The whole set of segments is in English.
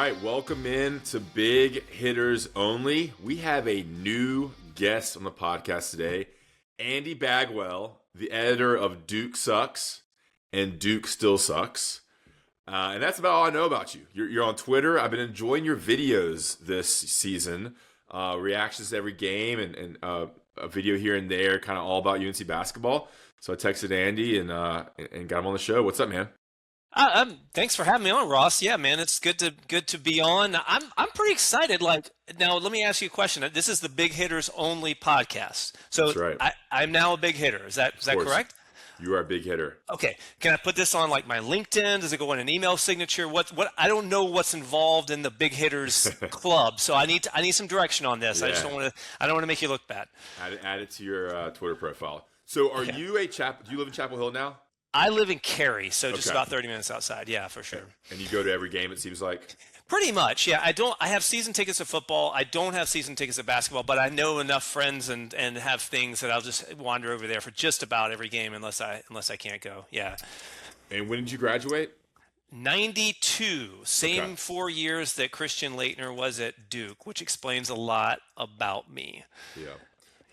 right, welcome in to Big Hitters Only. We have a new guest on the podcast today, Andy Bagwell, the editor of Duke Sucks and Duke Still Sucks. And that's about all I know about you. You're on Twitter. I've been enjoying your videos this season, reactions to every game and a video here and there, kind of all about UNC basketball. So I texted Andy and got him on the show. What's up, man? Thanks for having me on, Ross. Yeah, man, it's good to be on. I'm pretty excited. Like, now, let me ask you a question. This is the Big Hitters Only podcast. So That's right. I'm now a big hitter. Is that correct? You are a big hitter. Okay. Can I put this on like my LinkedIn? Does it go on an email signature? What? I don't know what's involved in the Big Hitters Club, so I need some direction on this. Yeah. I don't want to make you look bad. Add it to your Twitter profile. So are you do you live in Chapel Hill now? I live in Cary, so just about 30 minutes outside. Yeah, for sure. And you go to every game, it seems like? Pretty much, yeah. I have season tickets to football. I don't have season tickets to basketball, but I know enough friends and have things that I'll just wander over there for just about every game unless I can't go. Yeah. And when did you graduate? 92. Same Okay. 4 years that Christian Laettner was at Duke, which explains a lot about me. Yeah.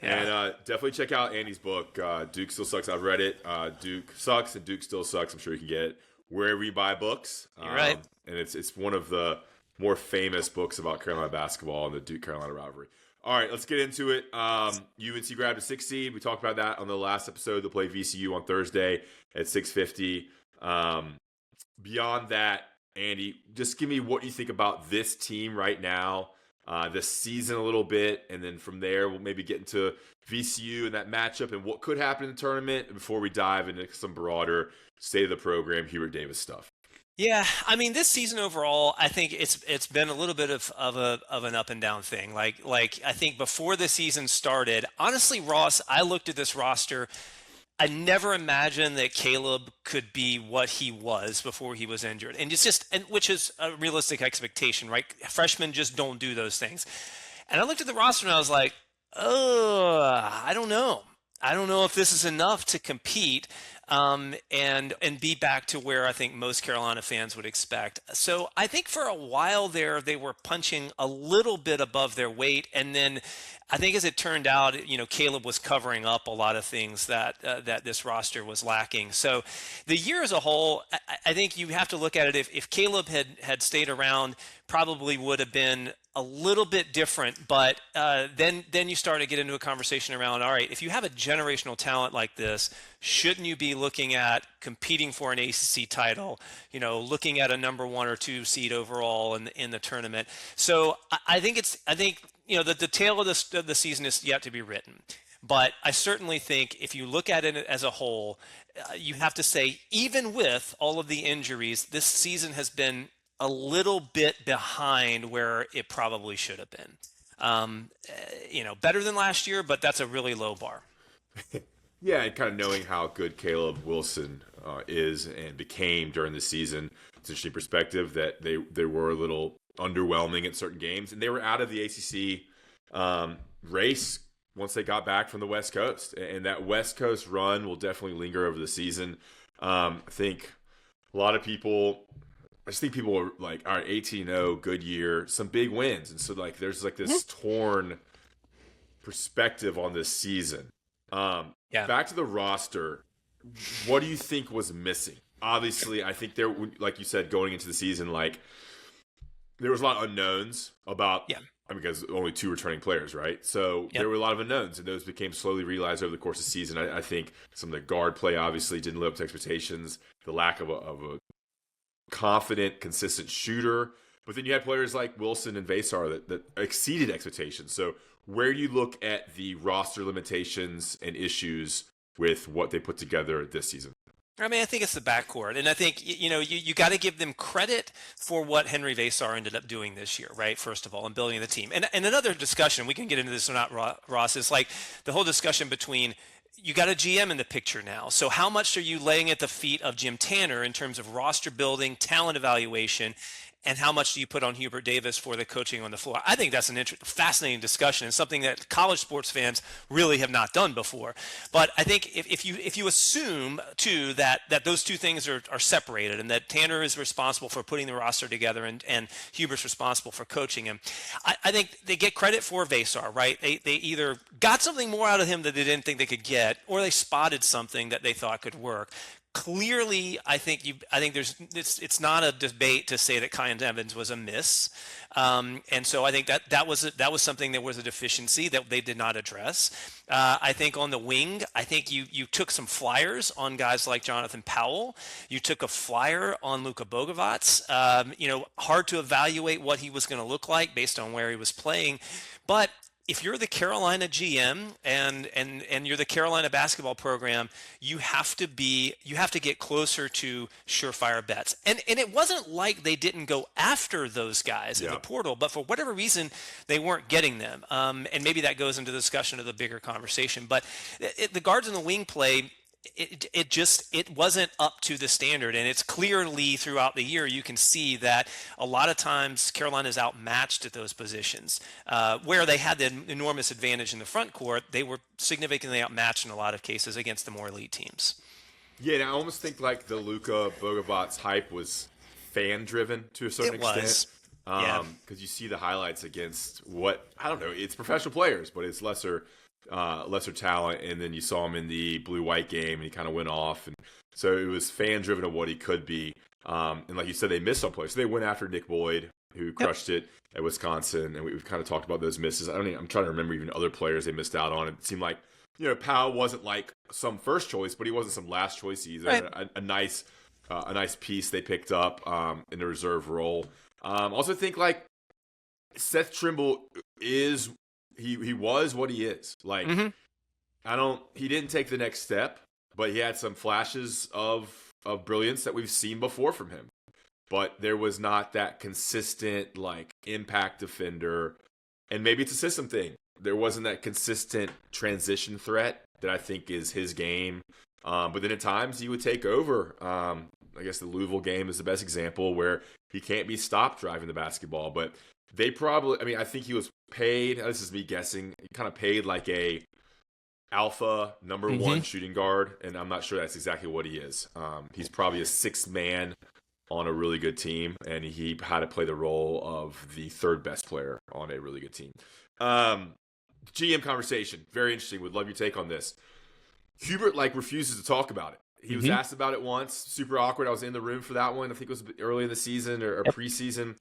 Yeah. And definitely check out Andy's book, Duke Still Sucks. I've read it. Duke Sucks and Duke Still Sucks. I'm sure you can get it wherever you buy books. You're right. And it's one of the more famous books about Carolina basketball and the Duke-Carolina rivalry. All right, let's get into it. UNC grabbed a 6 seed. We talked about that on the last episode. They'll play VCU on Thursday at 6:50. Beyond that, Andy, just give me what you think about this team right now, this season a little bit, and then from there we'll maybe get into VCU and that matchup and what could happen in the tournament before we dive into some broader state of the program, Hubert Davis stuff. Yeah, I mean, this season overall, I think it's been a little bit of an up and down thing. Like I think before the season started, honestly, Ross, I looked at this roster. I never imagined that Caleb could be what he was before he was injured, and which is a realistic expectation, right? Freshmen just don't do those things. And I looked at the roster and I was like, oh, I don't know. I don't know if this is enough to compete and be back to where I think most Carolina fans would expect. So I think for a while there, they were punching a little bit above their weight. And then I think as it turned out, Caleb was covering up a lot of things that this roster was lacking. So the year as a whole, I think you have to look at it. If Caleb had stayed around, probably would have been a little bit different, but then you start to get into a conversation around, all right, if you have a generational talent like this, shouldn't you be looking at competing for an ACC title, looking at a number 1 or 2 seed overall in the tournament? So I think the tale of the season is yet to be written. But I certainly think if you look at it as a whole, you have to say, even with all of the injuries, this season has been a little bit behind where it probably should have been. Better than last year, but that's a really low bar. Yeah, and kind of knowing how good Caleb Wilson is and became during the season, it's an interesting perspective that they were a little underwhelming at certain games, and they were out of the ACC race once they got back from the West Coast. And that West Coast run will definitely linger over the season. I think a lot of people... I just think people are like, all right, 18-0, good year, some big wins. And so, like, there's, like, this torn perspective on this season. Back to the roster, what do you think was missing? Obviously, I think there, like you said, going into the season, like, there was a lot of unknowns about, because only 2 returning players, right? So there were a lot of unknowns, and those became slowly realized over the course of the season. I think some of the guard play obviously didn't live up to expectations, the lack of a confident, consistent shooter. But then you had players like Wilson and Vasar that exceeded expectations. So where do you look at the roster limitations and issues with what they put together this season? I mean, I think it's the backcourt. And I think, you got to give them credit for what Henry Vasar ended up doing this year, right? First of all, and building the team. And another discussion, we can get into this or not, Ross, is like the whole discussion between you got a GM in the picture now. So how much are you laying at the feet of Jim Tanner in terms of roster building, talent evaluation? and how much do you put on Hubert Davis for the coaching on the floor? I think that's an fascinating discussion and something that college sports fans really have not done before. But I think if you assume too that those two things are separated, and that Tanner is responsible for putting the roster together and Hubert's responsible for coaching him, I think they get credit for Vasar, right? They either got something more out of him that they didn't think they could get, or they spotted something that they thought could work. Clearly, I think it's not a debate to say that Kyan Evans was a miss, and so I think that was something that was a deficiency that they did not address. I think on the wing, I think you took some flyers on guys like Jonathan Powell. You took a flyer on Luka Bogovac. Hard to evaluate what he was going to look like based on where he was playing, but if you're the Carolina GM and you're the Carolina basketball program, you have to get closer to surefire bets. And it wasn't like they didn't go after those guys in the portal, but for whatever reason, they weren't getting them. And maybe that goes into the discussion of the bigger conversation. But the guards in the wing play, it wasn't up to the standard, and it's clearly throughout the year you can see that a lot of times Carolina's outmatched at those positions. Where they had the enormous advantage in the front court, they were significantly outmatched in a lot of cases against the more elite teams. Yeah, and I almost think like the Luka Bogovac hype was fan driven to a certain extent. Because you see the highlights against it's professional players, but it's lesser talent, and then you saw him in the blue-white game, and he kind of went off, and so it was fan-driven of what he could be. And like you said, they missed some players. So they went after Nick Boyd, who crushed it at Wisconsin, and we've kind of talked about those misses. I'm trying to remember even other players they missed out on. It seemed like Powell wasn't like some first choice, but he wasn't some last choice either. Right. A nice piece they picked up in the reserve role. Also think like Seth Trimble is. He was what he is. Like, he didn't take the next step, but he had some flashes of brilliance that we've seen before from him. But there was not that consistent, like, impact defender. And maybe it's a system thing. There wasn't that consistent transition threat that I think is his game. But then at times he would take over. I guess the Louisville game is the best example where he can't be stopped driving the basketball. But they probably, I think he was paid, this is me guessing, he kind of paid like a alpha number one shooting guard, and I'm not sure that's exactly what he is. He's probably a sixth man on a really good team, and he had to play the role of the third best player on a really good team. GM conversation, very interesting. Would love your take on this. Hubert refuses to talk about it. He was asked about it once, super awkward. I was in the room for that one. I think it was early in the season or preseason.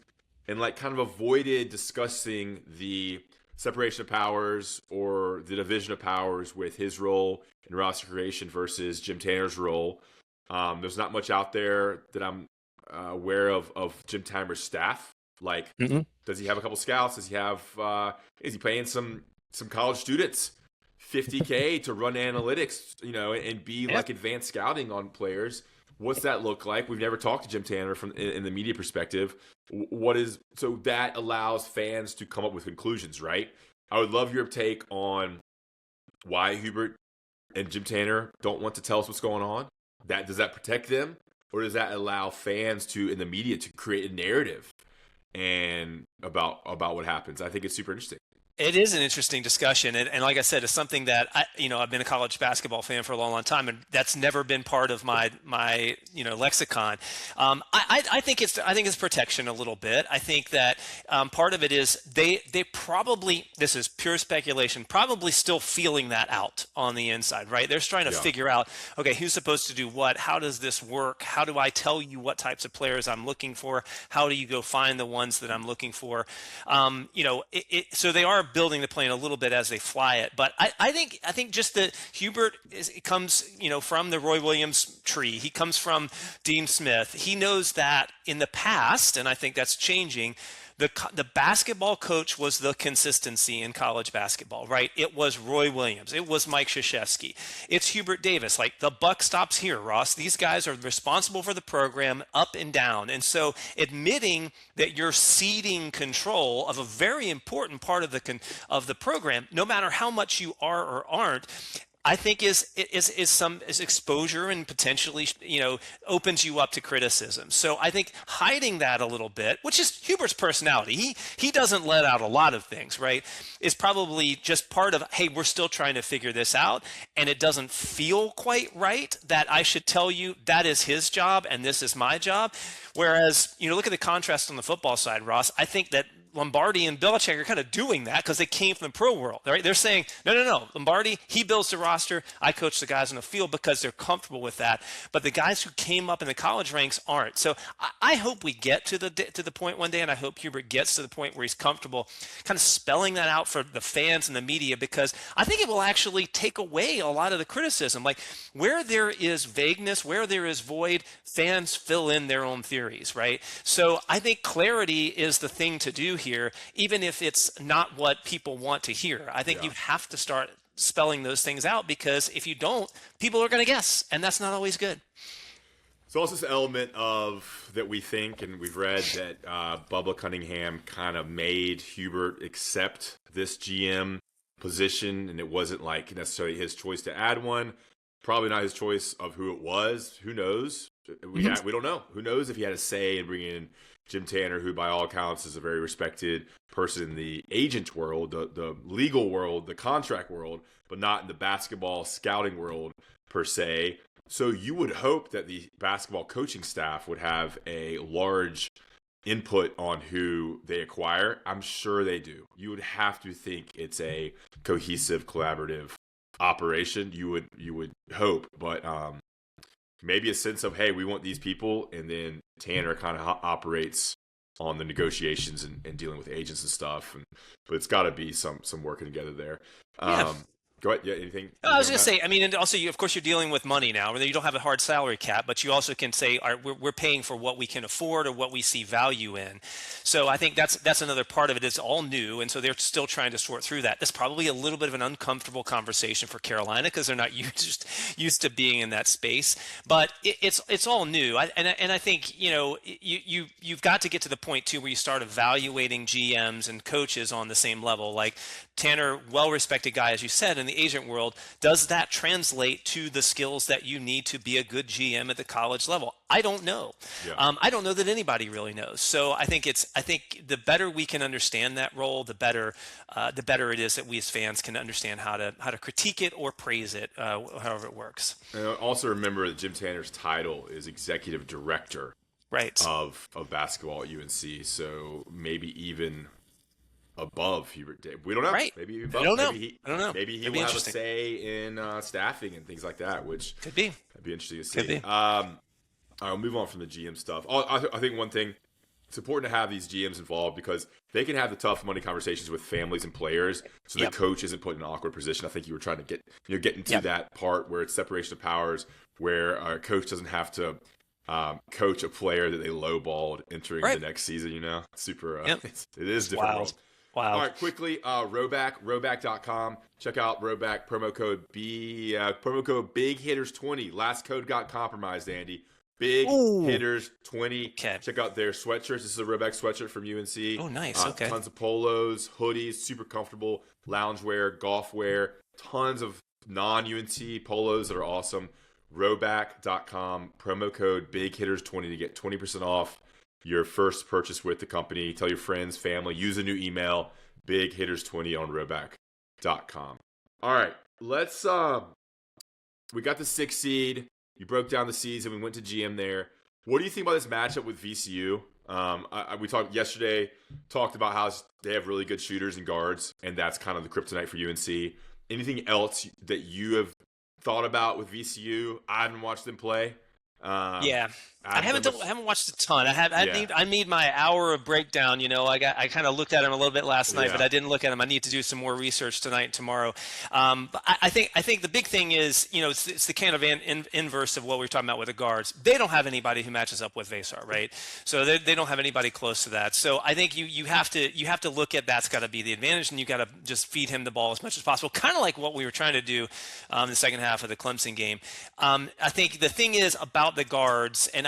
And kind of avoided discussing the separation of powers or the division of powers with his role in roster creation versus Jim Tanner's role. There's not much out there that I'm aware of Jim Tanner's staff. Does he have a couple scouts? Does he have? Is he paying some college students $50K to run analytics? And be like advanced scouting on players. What's that look like? We've never talked to Jim Tanner in the media perspective. So that allows fans to come up with conclusions, right? I would love your take on why Hubert and Jim Tanner don't want to tell us what's going on. Does that protect them, or does that allow fans in the media to create a narrative and about what happens? I think it's super interesting. It is an interesting discussion, and like I said, it's something that I've been a college basketball fan for a long time, and that's never been part of my lexicon. I think it's protection a little bit. I think that part of it is they probably, this is pure speculation, probably still feeling that out on the inside, right? They're trying to figure out, okay, who's supposed to do what? How does this work? How do I tell you what types of players I'm looking for? How do you go find the ones that I'm looking for? So they are building the plane a little bit as they fly it, but I think just that Hubert comes from the Roy Williams tree. He comes from Dean Smith. He knows that in the past, and I think that's changing. The basketball coach was the consistency in college basketball, right? It was Roy Williams. It was Mike Krzyzewski. It's Hubert Davis. The buck stops here, Ross. These guys are responsible for the program up and down. And so admitting that you're ceding control of a very important part of the program, no matter how much you are or aren't, I think is exposure and potentially, opens you up to criticism. So I think hiding that a little bit, which is Hubert's personality, he doesn't let out a lot of things, right? Is probably just part of, hey, we're still trying to figure this out, and it doesn't feel quite right that I should tell you that is his job and this is my job. Whereas, look at the contrast on the football side, Ross. I think that Lombardi and Belichick are kind of doing that because they came from the pro world, right? They're saying, no. Lombardi, he builds the roster. I coach the guys on the field because they're comfortable with that. But the guys who came up in the college ranks aren't. So I hope we get to the point one day, and I hope Hubert gets to the point where he's comfortable kind of spelling that out for the fans and the media, because I think it will actually take away a lot of the criticism. Like, where there is vagueness, where there is void, fans fill in their own theories, right? So I think clarity is the thing to do here, even if it's not what people want to hear. I think you have to start spelling those things out, because if you don't, people are going to guess, and that's not always good. There's also this element of that we think, and we've read that Bubba Cunningham kind of made Hubert accept this GM position, and it wasn't like necessarily his choice to add one. Probably not his choice of who it was. Who knows? We don't know. Who knows if he had a say in bringing in Jim Tanner, who by all accounts is a very respected person in the agent world, the legal world, the contract world, but not in the basketball scouting world per se. So you would hope that the basketball coaching staff would have a large input on who they acquire. I'm sure they do. You would have to think it's a cohesive, collaborative operation. You would hope, but maybe a sense of, hey, we want these people, and then Tanner kind of operates on the negotiations and dealing with agents and stuff. But it's got to be some working together there. Go ahead. Yeah, anything? I was going to say, I mean, and also, of course, you're dealing with money now. You don't have a hard salary cap, but you also can say, all right, we're paying for what we can afford or what we see value in. So I think that's another part of it. It's all new, and so they're still trying to sort through that. That's probably a little bit of an uncomfortable conversation for Carolina, because they're not used to being in that space. But it's all new, and I think you've got to get to the point too where you start evaluating GMs and coaches on the same level. Like Tanner, well-respected guy, as you said, in the agent world, does that translate to the skills that you need to be a good GM at the college level? I don't know. Yeah. I don't know that anybody really knows. So I think the better we can understand that role, the better it is that we as fans can understand how to critique it or praise it, however it works. And also remember that Jim Tanner's title is executive director, right, of basketball at UNC. So maybe even above Hubert Davis. We don't know. Right. Maybe even above. I don't know. Maybe he will have a say in staffing and things like that, which could be. That'd be interesting to see. I'll move on from the GM stuff. I think one thing, it's important to have these GMs involved because they can have the tough money conversations with families and players, so the coach isn't put in an awkward position. I think you were trying to get into that part where it's separation of powers, where a coach doesn't have to coach a player that they lowballed entering the next season. Super. It is difficult. Wild. Wow. All right, quickly, Rhoback.com. Check out Rhoback, promo code Big Hitters 20. Last code got compromised, Andy. Big Hitters 20. Okay. Check out their sweatshirts. This is a Rhoback sweatshirt from UNC. Oh, nice. Okay. Tons of polos, hoodies, super comfortable, loungewear, golf wear, tons of non-UNC polos that are awesome. Rhoback.com, promo code Big Hitters 20 to get 20% off your first purchase with the company. Tell your friends, family, use a new email, Big Hitters 20 on Rhoback.com. All right, let's we got the 6th seed. You broke down the seeds and we went to GM there. What do you think about this matchup with VCU? We talked yesterday, talked about how they have really good shooters and guards, and that's kind of the kryptonite for UNC. Anything else that you have thought about with VCU? I haven't watched them play. I haven't watched a ton. I need my hour of breakdown. I kind of looked at him a little bit last night, but I didn't look at him. I need to do some more research tonight and tomorrow. But I think the big thing is, it's the kind of inverse of what we were talking about with the guards. They don't have anybody who matches up with Vesar, right? So they don't have anybody close to that. So I think you have to look at that's got to be the advantage, and you got to just feed him the ball as much as possible, kind of like what we were trying to do in the second half of the Clemson game. I think the thing is about about the guards, and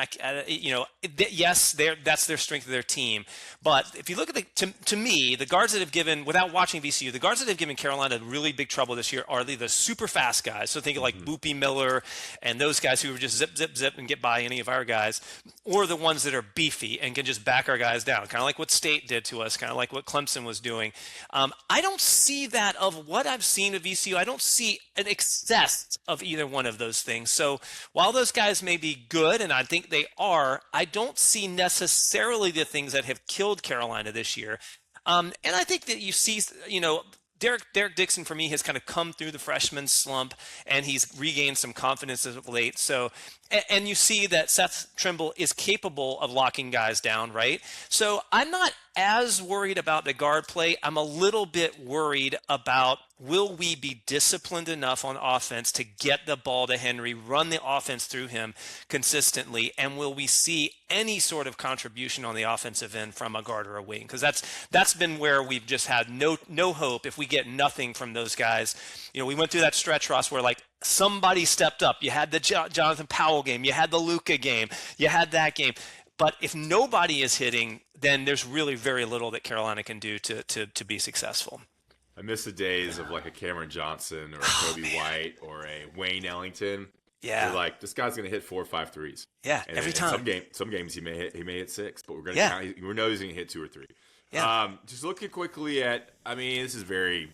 yes, that's their strength of their team. But if you look at to me, the guards that have given, without watching VCU, the guards that have given Carolina really big trouble this year are the super fast guys. So think of like Boopy Miller and those guys who are just zip, zip, zip and get by any of our guys, or the ones that are beefy and can just back our guys down, kind of like what State did to us, kind of like what Clemson was doing. I don't see that of what I've seen of VCU. I don't see an excess of either one of those things. So while those guys may be good, and I think they are, I don't see necessarily the things that have killed Carolina this year. And I think that you see, Derek Dixon for me has kind of come through the freshman slump, and he's regained some confidence as of late. So, and you see that Seth Trimble is capable of locking guys down, right? So I'm not as worried about the guard play. I'm a little bit worried about, will we be disciplined enough on offense to get the ball to Henry, run the offense through him consistently, and will we see any sort of contribution on the offensive end from a guard or a wing? Because that's been where we've just had no hope if we get nothing from those guys. We went through that stretch, Ross, where like somebody stepped up. You had the Jonathan Powell game, you had the Luka game, you had that game. But if nobody is hitting, then there's really very little that Carolina can do to be successful. I miss the days of like a Cameron Johnson or a Kobe White or a Wayne Ellington. Yeah, you're like, this guy's gonna hit 4 or 5 threes. Yeah, and every time. Some games he may hit 6, but we know he's gonna hit 2 or 3. Yeah. Just looking quickly at, this is very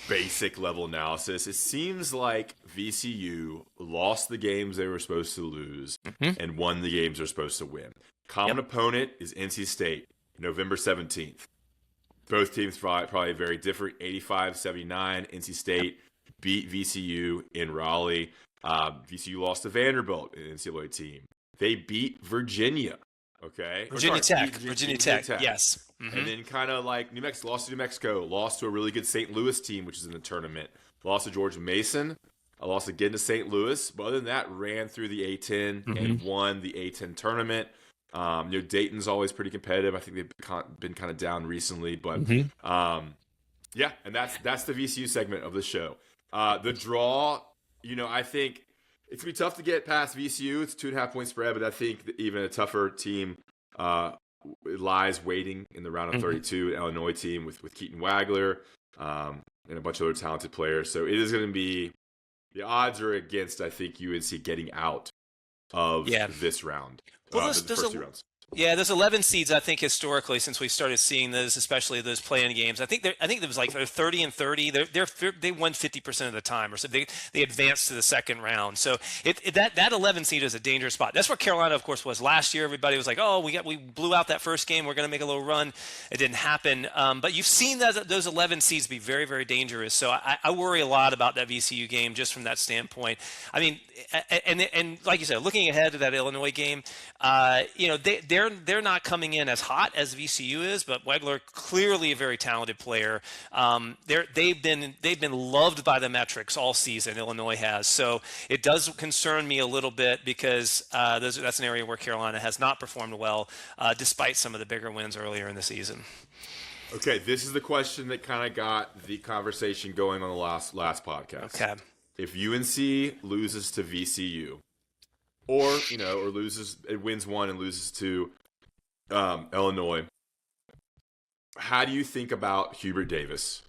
basic level analysis. It seems like VCU lost the games they were supposed to lose and won the games they're supposed to win. Common opponent is NC State, November 17th. Both teams probably very different. 85-79. NC State beat VCU in Raleigh. VCU lost to Vanderbilt, an NCAA team. They beat Virginia. Okay. Virginia Tech. Yes. Mm-hmm. And then kind of like lost to New Mexico, lost to a really good St. Louis team, which is in the tournament. Lost to George Mason. I lost again to St. Louis. But other than that, ran through the A-10 and won the A-10 tournament. Dayton's always pretty competitive. I think they've been kind of down recently, but and that's the VCU segment of the show. The draw, I think it's gonna be tough to get past VCU. It's 2.5 point spread, but I think that even a tougher team lies waiting in the round of 32. An Illinois team with Keaton Wagler and a bunch of other talented players. So it is going to be, the odds are against, I think, UNC getting out of this round. Well, the first 2 rounds. Yeah, there's 11 seeds, I think, historically, since we started seeing those, especially those play-in games. I think there was like they're 30 and 30. They won 50% of the time, or so they advanced to the second round. So that 11 seed is a dangerous spot. That's where Carolina, of course, was last year. Everybody was like, oh, we blew out that first game. We're going to make a little run. It didn't happen. But you've seen those 11 seeds be very, very dangerous. So I worry a lot about that VCU game just from that standpoint. And like you said, looking ahead to that Illinois game, they're not coming in as hot as VCU is, but Wegler, clearly a very talented player. They've been loved by the metrics all season. Illinois has, so it does concern me a little bit because that's an area where Carolina has not performed well, despite some of the bigger wins earlier in the season. Okay, this is the question that kind of got the conversation going on the last podcast. Okay, if UNC loses to VCU, or loses, it wins one and loses to Illinois, how do you think about Hubert Davis?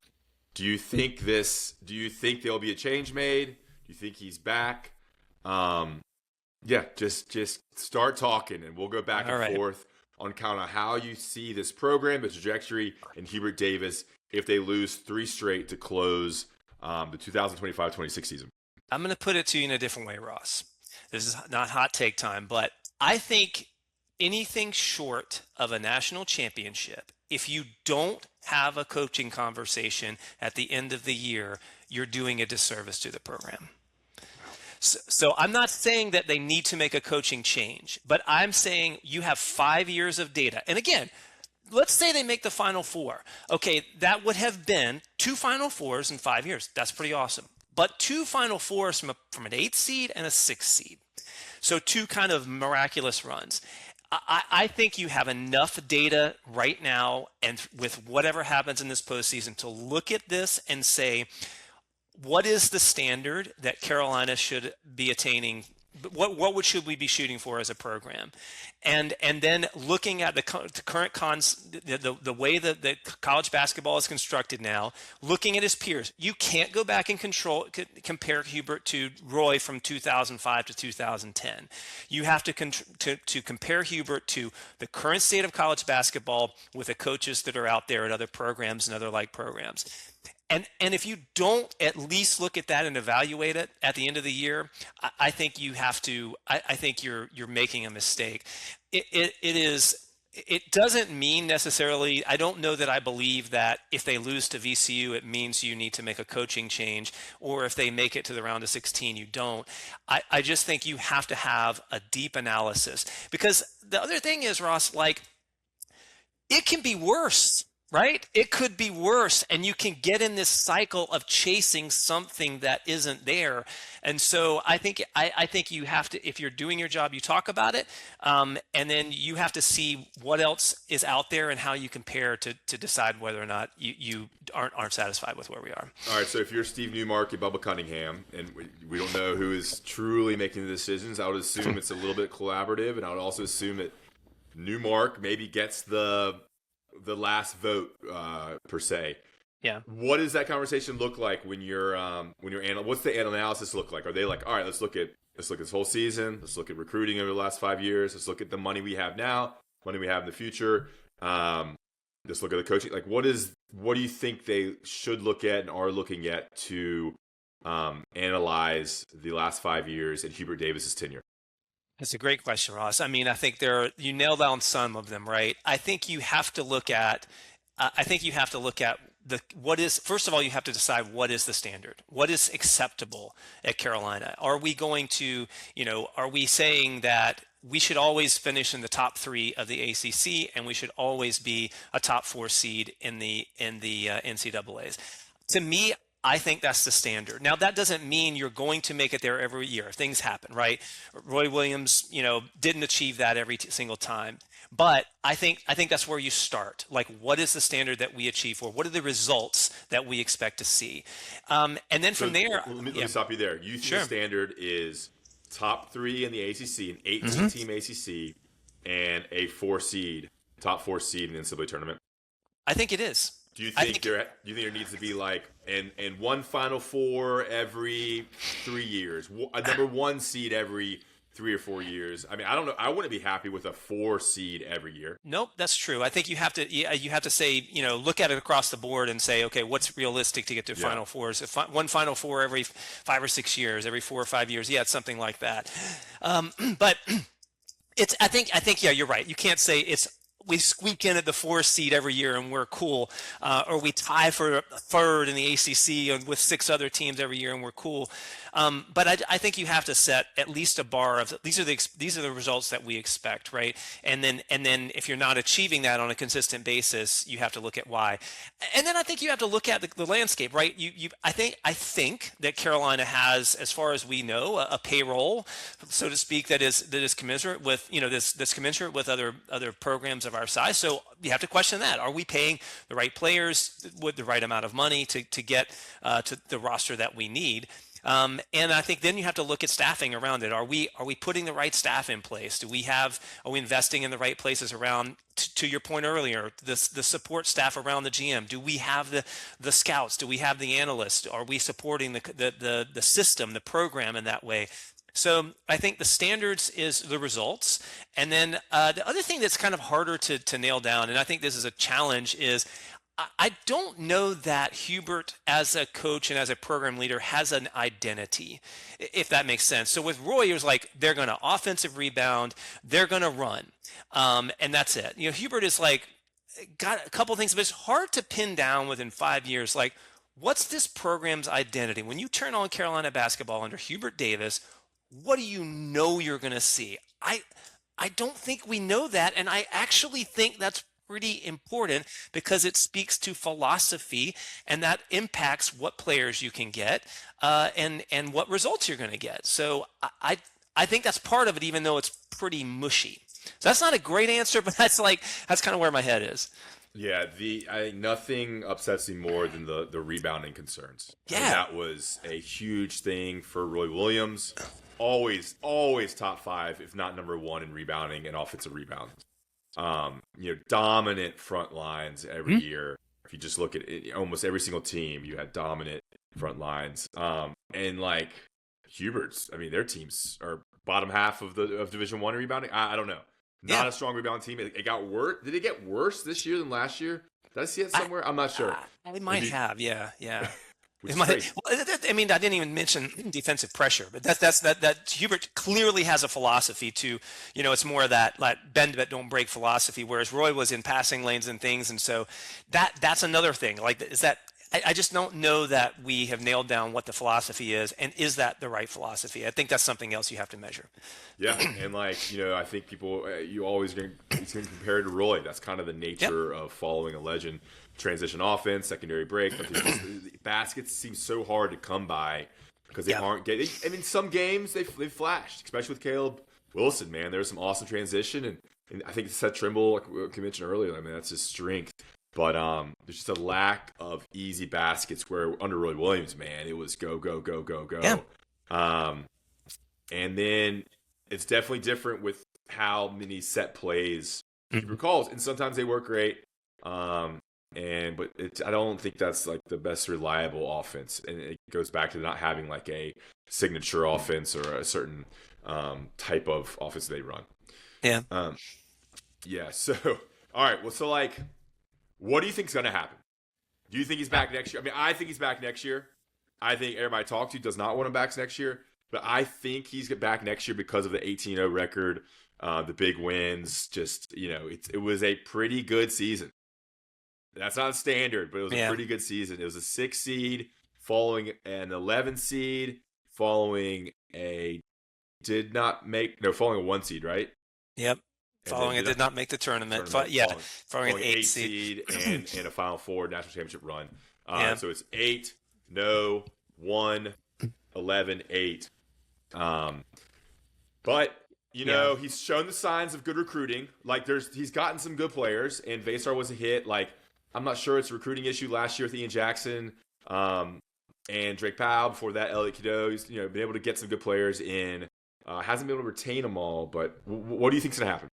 Do you think there'll be a change made? Do you think he's back? Just start talking, and we'll go back and forth on kind of how you see this program, the trajectory, and Hubert Davis if they lose 3 straight to close the 2025-26 season. I'm going to put it to you in a different way, Ross. This is not hot take time, but I think anything short of a national championship, if you don't have a coaching conversation at the end of the year, you're doing a disservice to the program. So I'm not saying that they need to make a coaching change, but I'm saying you have 5 years of data. And again, let's say they make the Final Four. Okay, that would have been 2 Final Fours in 5 years. That's pretty awesome. But 2 Final Fours from an 8th seed and a 6th seed. So 2 kind of miraculous runs. I think you have enough data right now, and with whatever happens in this postseason, to look at this and say, what is the standard that Carolina should be attaining what should we be shooting for as a program, and then looking at the current the way that the college basketball is constructed now, looking at his peers. You can't go back and compare Hubert to Roy from 2005 to 2010. You have to compare Hubert to the current state of college basketball with the coaches that are out there at other programs and other like programs. And if you don't at least look at that and evaluate it at the end of the year, I think you have to. I think you're making a mistake. It is. It doesn't mean necessarily. I don't know that I believe that if they lose to VCU, it means you need to make a coaching change, or if they make it to the round of 16, you don't. I just think you have to have a deep analysis, because the other thing is, Ross, like, it can be worse. Right? It could be worse, and you can get in this cycle of chasing something that isn't there. And so I think you have to, if you're doing your job, you talk about it, and then you have to see what else is out there and how you compare to decide whether or not you aren't satisfied with where we are. All right, so if you're Steve Newmark and Bubba Cunningham, and we don't know who is truly making the decisions, I would assume it's a little bit collaborative, and I would also assume that Newmark maybe gets the last vote, per se. Yeah. What does that conversation look like when you're what's the analysis look like? Are they like, all right, let's look at this whole season, let's look at recruiting over the last 5 years, let's look at the money we have now, money we have in the future, let's look at the coaching. Like, what do you think they should look at and are looking at to analyze the last 5 years in Hubert Davis's tenure? That's a great question, Ross. I mean, I think you nailed down some of them, right? I think you have to look at first of all, you have to decide what is the standard, what is acceptable at Carolina. Are we going to, are we saying that we should always finish in the top 3 of the ACC and we should always be a top 4 seed in the NCAAs? To me, I think that's the standard. Now, that doesn't mean you're going to make it there every year. Things happen, right? Roy Williams, didn't achieve that every single time. But I think that's where you start. Like, what is the standard that we achieve for? What are the results that we expect to see? And then from there, let me stop you there. You think the standard is top 3 in the ACC, an 18-team ACC, and a top 4 seed in the NCAA tournament? I think it is. Do you think there needs to be like and one Final Four every 3 years, a number 1 seed every 3 or 4 years? I mean, I don't know. I wouldn't be happy with a 4 seed every year. Nope, that's true. I think you have to say, look at it across the board and say, okay, what's realistic to get to Final Fours? One Final Four every 5 or 6 years, every 4 or 5 years. Yeah, it's something like that. But I think, you're right. You can't say we squeak in at the 4 seed every year and we're cool, or we tie for 3rd in the ACC with 6 other teams every year and we're cool. But I think you have to set at least a bar of these are the results that we expect, right? And then if you're not achieving that on a consistent basis, you have to look at why. And then I think you have to look at the landscape, right? I think that Carolina has, as far as we know, a payroll, so to speak, that is commensurate with that's commensurate with other programs of our size. So you have to question that: are we paying the right players with the right amount of money to get to the roster that we need? And I think then you have to look at staffing around it. Are we putting the right staff in place? Are we investing in the right places around, to your point earlier, the support staff around the GM? Do we have the scouts? Do we have the analysts? Are we supporting the system, the program in that way? So I think the standards is the results. And then the other thing that's kind of harder to nail down, and I think this is a challenge, is I don't know that Hubert, as a coach and as a program leader, has an identity, if that makes sense. So with Roy, it was like, they're going to offensive rebound, they're going to run, and that's it. Hubert is like, got a couple things, but it's hard to pin down within 5 years, like, what's this program's identity? When you turn on Carolina basketball under Hubert Davis, what do you know you're going to see? I don't think we know that, and I actually think that's pretty important, because it speaks to philosophy, and that impacts what players you can get and what results you're going to get. So I think that's part of it, even though it's pretty mushy. So that's not a great answer, but that's kind of where my head is. Yeah, I think nothing upsets me more than the rebounding concerns. Yeah, that was a huge thing for Roy Williams. always top 5, if not number 1 in rebounding and offensive rebounds. Dominant front lines every year. If you just look at it, almost every single team, you had dominant front lines. And like Hubert's, I mean, their teams are bottom half of Division I in rebounding. I don't know. Not a strong rebound team. It got worse. Did it get worse this year than last year? Did I see it somewhere? I'm not sure. It might have. Yeah. Which is crazy. I mean, I didn't even mention defensive pressure, but that Hubert clearly has a philosophy to, it's more of that like bend but don't break philosophy, whereas Roy was in passing lanes and things, and so that's another thing. Like, is that I just don't know that we have nailed down what the philosophy is, and is that the right philosophy? I think that's something else you have to measure. Yeah, and I think people you always going to compare to Roy. That's kind of the nature of following a legend. Transition offense, secondary break, but baskets seem so hard to come by because they aren't getting. I mean, some games they've flashed, especially with Caleb Wilson. Man, there was some awesome transition, and I think Seth Trimble, like we mentioned earlier, I mean that's his strength. But there's just a lack of easy baskets where under Roy Williams, man, it was go. Yeah. And then it's definitely different with how many set plays he recalls, and sometimes they work great. But I don't think that's like the best reliable offense, and it goes back to not having like a signature offense or a certain type of offense they run. Yeah. So, all right. Well, so like, what do you think is going to happen? Do you think he's back next year? I mean, I think he's back next year. I think everybody I talk to does not want him back next year, but I think he's back next year because of the 18-0 record, the big wins. Just it was a pretty good season. That's not standard, but it was a pretty good season. It was a 6 seed following an 11 seed, following a 1 seed, right? Yep. Following it did not make the tournament. Following an 8 seed and a Final Four national championship run. So it's 8, 1, 11, 8. But he's shown the signs of good recruiting. Like he's gotten some good players, and Vasar was a hit. Like, I'm not sure it's a recruiting issue last year with Ian Jackson and Drake Powell. Before that, Elliot Cadeau. He's been able to get some good players in. Hasn't been able to retain them all. But what do you think is going to happen?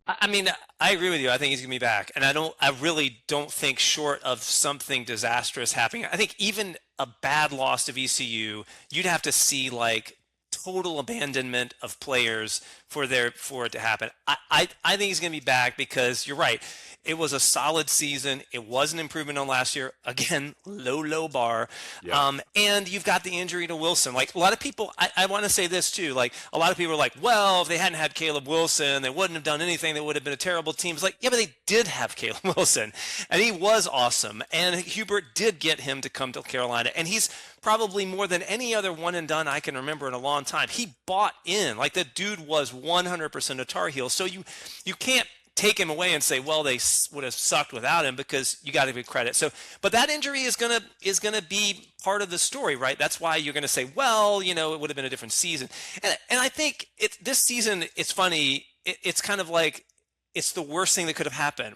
I mean, I agree with you. I think he's going to be back, and I really don't think, short of something disastrous happening, I think even a bad loss to VCU, you'd have to see like total abandonment of players for it to happen. I think he's going to be back because you're right. It was a solid season. It was an improvement on last year. Again, low bar. Yeah. And you've got the injury to Wilson. Like, a lot of people, I want to say this too. Like, a lot of people are like, well, if they hadn't had Caleb Wilson, they wouldn't have done anything. They would have been a terrible team. It's like, yeah, but they did have Caleb Wilson, and he was awesome. And Hubert did get him to come to Carolina, and he's probably more than any other one and done I can remember in a long time. He bought in. Like, the dude was 100% a Tar Heel. So you can't take him away and say, well, they would have sucked without him, because you got to give credit. So, but that injury is gonna be part of the story, right? That's why you're gonna say, well, it would have been a different season. And I think this season, it's funny. It's kind of like it's the worst thing that could have happened.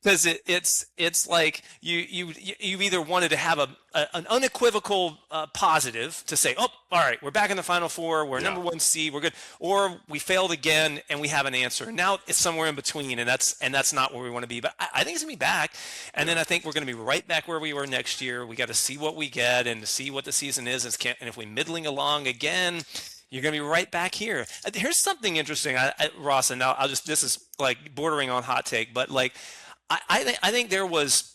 Because it's like you either wanted to have an unequivocal positive to say, oh, all right, we're back in the Final Four, we're number 1 seed, we're good, or we failed again and we have an answer. And now it's somewhere in between, and that's not where we want to be. But I think it's gonna be back, and then I think we're gonna be right back where we were next year. We got to see what we get and to see what the season is, and if we're middling along again, you're going to be right back here. Here's something interesting, Ross, and now this is like bordering on hot take, but like, I think there was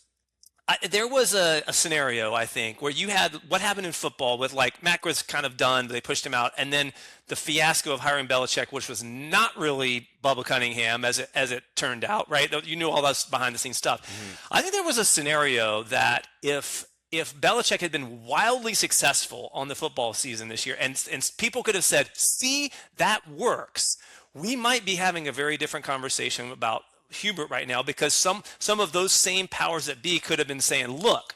a scenario, I think, where you had what happened in football with, like, Mack was kind of done, but they pushed him out, and then the fiasco of hiring Belichick, which was not really Bubba Cunningham as it turned out, right? You knew all that behind the scenes stuff. Mm-hmm. I think there was a scenario that if Belichick had been wildly successful on the football season this year, and people could have said, see, that works, we might be having a very different conversation about Hubert right now, because some of those same powers that be could have been saying, look,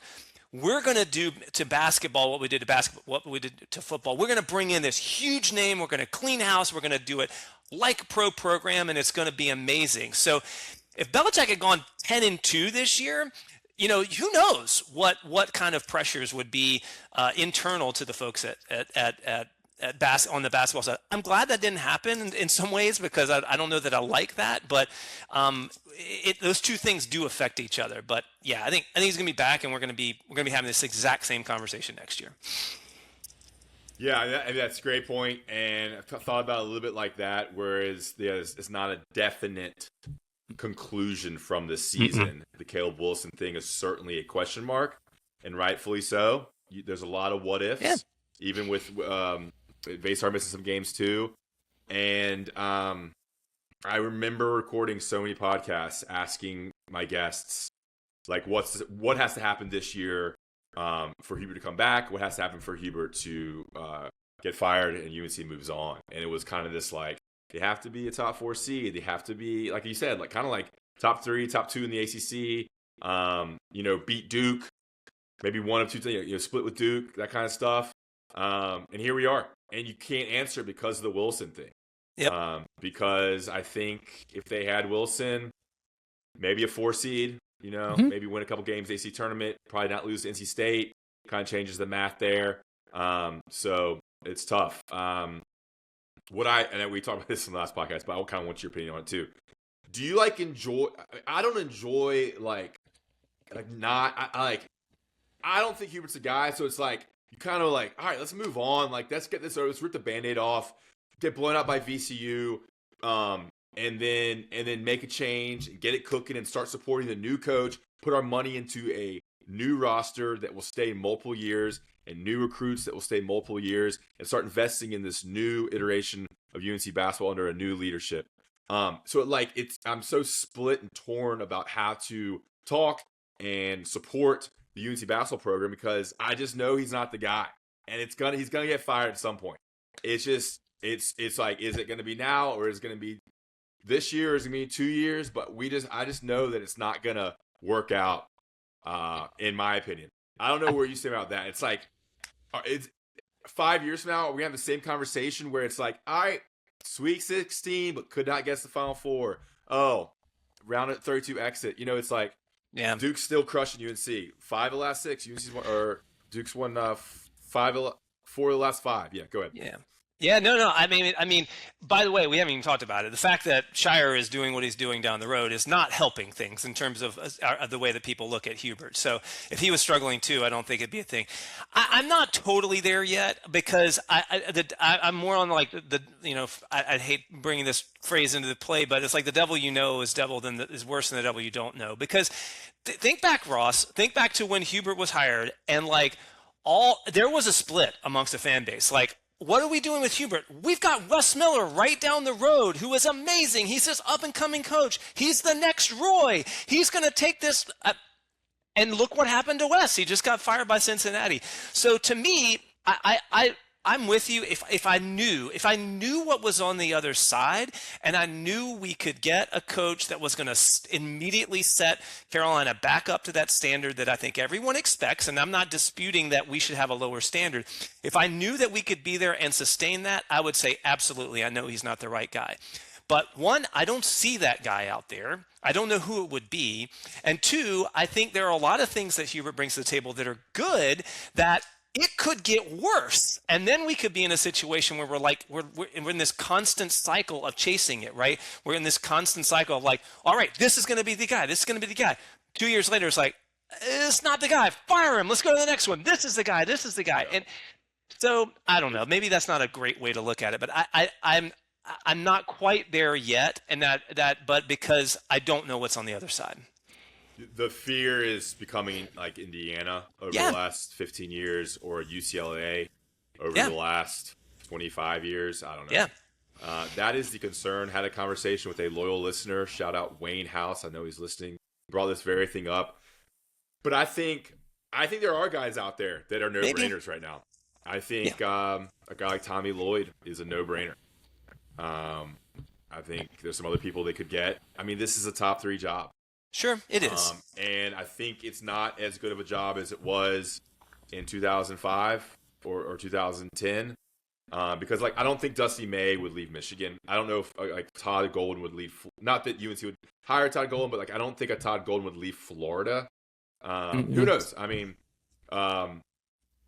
we're going to do to basketball what we did to basketball, what we did to football. We're going to bring in this huge name. We're going to clean house. We're going to do it like a pro program, and it's going to be amazing. So if Belichick had gone 10-2 this year, who knows what kind of pressures would be internal to the folks at on the basketball side. I'm glad that didn't happen in some ways, because I don't know that I like that, but those two things do affect each other. But yeah, I think he's going to be back, and we're going to be having this exact same conversation next year. Yeah, that's a great point, and I've thought about it a little bit like that. Whereas it's not a definite conclusion from this season. Mm-hmm. The Caleb Wilson thing is certainly a question mark, and rightfully so. There's a lot of what ifs, even with Vasar missing some games too. And I remember recording so many podcasts asking my guests, like, what has to happen this year for Hubert to come back? What has to happen for Hubert to get fired and UNC moves on? And it was kind of this, like, they have to be a top 4 seed. They have to be, like you said, like kind of like top 3, top 2 in the ACC. Beat Duke, maybe one of two things, split with Duke, that kind of stuff. And here we are. And you can't answer because of the Wilson thing. Yep. Because I think if they had Wilson, maybe a 4 seed, maybe win a couple games, AC tournament, probably not lose to NC State, kind of changes the math there. So it's tough. And we talked about this in the last podcast, but I kind of want your opinion on it too. Do you enjoy? I don't enjoy I don't think Hubert's a guy, so it's like you kind of like, all right, let's move on. Like, let's get this over. Let's rip the Band-Aid off. Get blown out by VCU, and then make a change and get it cooking and start supporting the new coach. Put our money into a new roster that will stay multiple years and new recruits that will stay multiple years, and start investing in this new iteration of UNC basketball under a new leadership. I'm so split and torn about how to talk and support the UNC basketball program, because I just know he's not the guy, and he's gonna get fired at some point. It's just it's like, is it gonna be now, or is it gonna be this year, or is it gonna be 2 years? But I just know that it's not gonna work out, in my opinion. I don't know where you stand about that. It's like, it's 5 years from now, are we have the same conversation where it's like, all right, Sweet 16, but could not guess the Final Four. Oh, round at 32 exit. It's like, yeah, Duke's still crushing UNC. 5 of the last 6. UNC's won, or Duke's won 4 of the last 5. Yeah, go ahead. Yeah. Yeah, no. I mean, by the way, we haven't even talked about it. The fact that Shire is doing what he's doing down the road is not helping things in terms of the way that people look at Hubert. So if he was struggling too, I don't think it'd be a thing. I'm not totally there yet, because I'm more on like I hate bringing this phrase into the play, but it's like the devil is worse than the devil you don't know. Because think back, Ross. Think back to when Hubert was hired, and there was a split amongst the fan base. Like, what are we doing with Hubert? We've got Wes Miller right down the road, who is amazing. He's this up-and-coming coach. He's the next Roy. He's going to take this. And look what happened to Wes. He just got fired by Cincinnati. So to me, I'm with you. If I knew what was on the other side, and I knew we could get a coach that was going to immediately set Carolina back up to that standard that I think everyone expects, and I'm not disputing that we should have a lower standard. If I knew that we could be there and sustain that, I would say absolutely. I know he's not the right guy. But one, I don't see that guy out there. I don't know who it would be. And two, I think there are a lot of things that Hubert brings to the table that are good, that it could get worse, and then we could be in a situation where we're in this constant cycle of chasing it, right? We're in this constant cycle of like, all right, this is going to be the guy. This is going to be the guy. 2 years later, it's like, it's not the guy. Fire him. Let's go to the next one. This is the guy. This is the guy. And so I don't know. Maybe that's not a great way to look at it, but I'm not quite there yet, and but because I don't know what's on the other side. The fear is becoming like Indiana over the last 15 years, or UCLA over the last 25 years. I don't know. Yeah. That is the concern. Had a conversation with a loyal listener. Shout out Wayne House. I know he's listening. Brought this very thing up. But I think there are guys out there that are no-brainers right now. I think a guy like Tommy Lloyd is a no-brainer. I think there's some other people they could get. I mean, this is a top 3 job. Sure, it is. And I think it's not as good of a job as it was in 2005 or 2010. Because I don't think Dusty May would leave Michigan. I don't know if Todd Golden would leave. Not that UNC would hire Todd Golden, but I don't think a Todd Golden would leave Florida. Who knows? I mean,